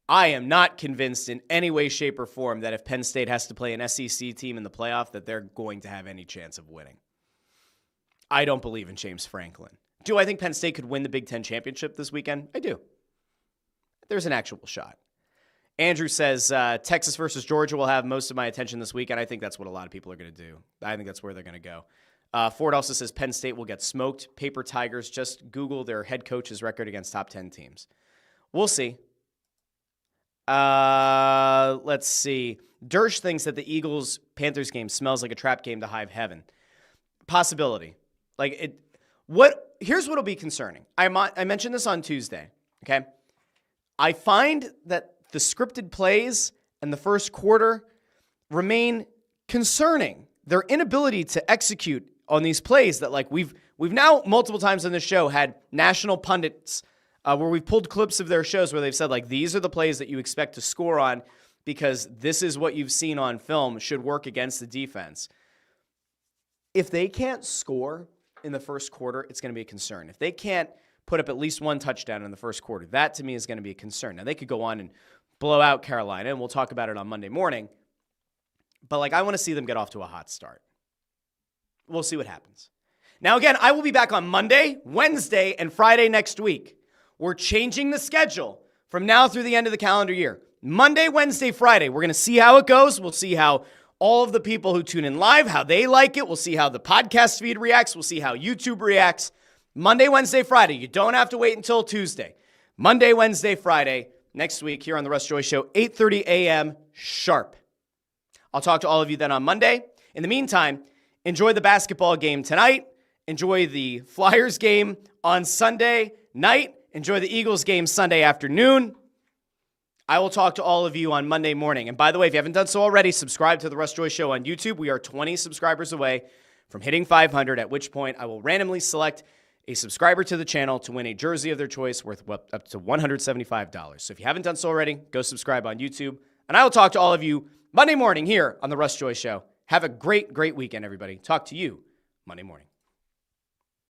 I am not convinced in any way, shape, or form that if Penn State has to play an SEC team in the playoff, that they're going to have any chance of winning. I don't believe in James Franklin. Do I think Penn State could win the Big Ten championship this weekend? I do. There's an actual shot. Andrew says, Texas versus Georgia will have most of my attention this week, and I think that's what a lot of people are going to do. I think that's where they're going to go. Ford also says Penn State will get smoked. Paper Tigers, just Google their head coach's record against top 10 teams. We'll see. Let's see. Dersh thinks that the Eagles-Panthers game smells like a trap game to high heaven. Possibility. Here's what'll be concerning. I mentioned this on Tuesday, okay? I find that the scripted plays and the first quarter remain concerning. Their inability to execute on these plays that, like, we've now multiple times on this show had national pundits where we've pulled clips of their shows where they've said, like, these are the plays that you expect to score on because this is what you've seen on film should work against the defense. If they can't score in the first quarter, it's going to be a concern. If they can't put up at least one touchdown in the first quarter, that to me is going to be a concern. Now, they could go on and blow out Carolina, and we'll talk about it on Monday morning. But, like, I want to see them get off to a hot start. We'll see what happens. Now, again, I will be back on Monday, Wednesday, and Friday next week. We're changing the schedule from now through the end of the calendar year. Monday, Wednesday, Friday. We're going to see how it goes. We'll see how all of the people who tune in live, how they like it. We'll see how the podcast feed reacts. We'll see how YouTube reacts. Monday, Wednesday, Friday. You don't have to wait until Tuesday. Monday, Wednesday, Friday. Next week here on the Russ Joy Show, 8:30 a.m. sharp. I'll talk to all of you then on Monday. In the meantime, enjoy the basketball game tonight. Enjoy the Flyers game on Sunday night. Enjoy the Eagles game Sunday afternoon. I will talk to all of you on Monday morning. And by the way, if you haven't done so already, subscribe to the Russ Joy Show on YouTube. We are 20 subscribers away from hitting 500, at which point I will randomly select a subscriber to the channel to win a jersey of their choice worth up to $175. So if you haven't done so already, go subscribe on YouTube. And I will talk to all of you Monday morning here on the Russ Joy Show. Have a great, great weekend, everybody. Talk to you Monday morning.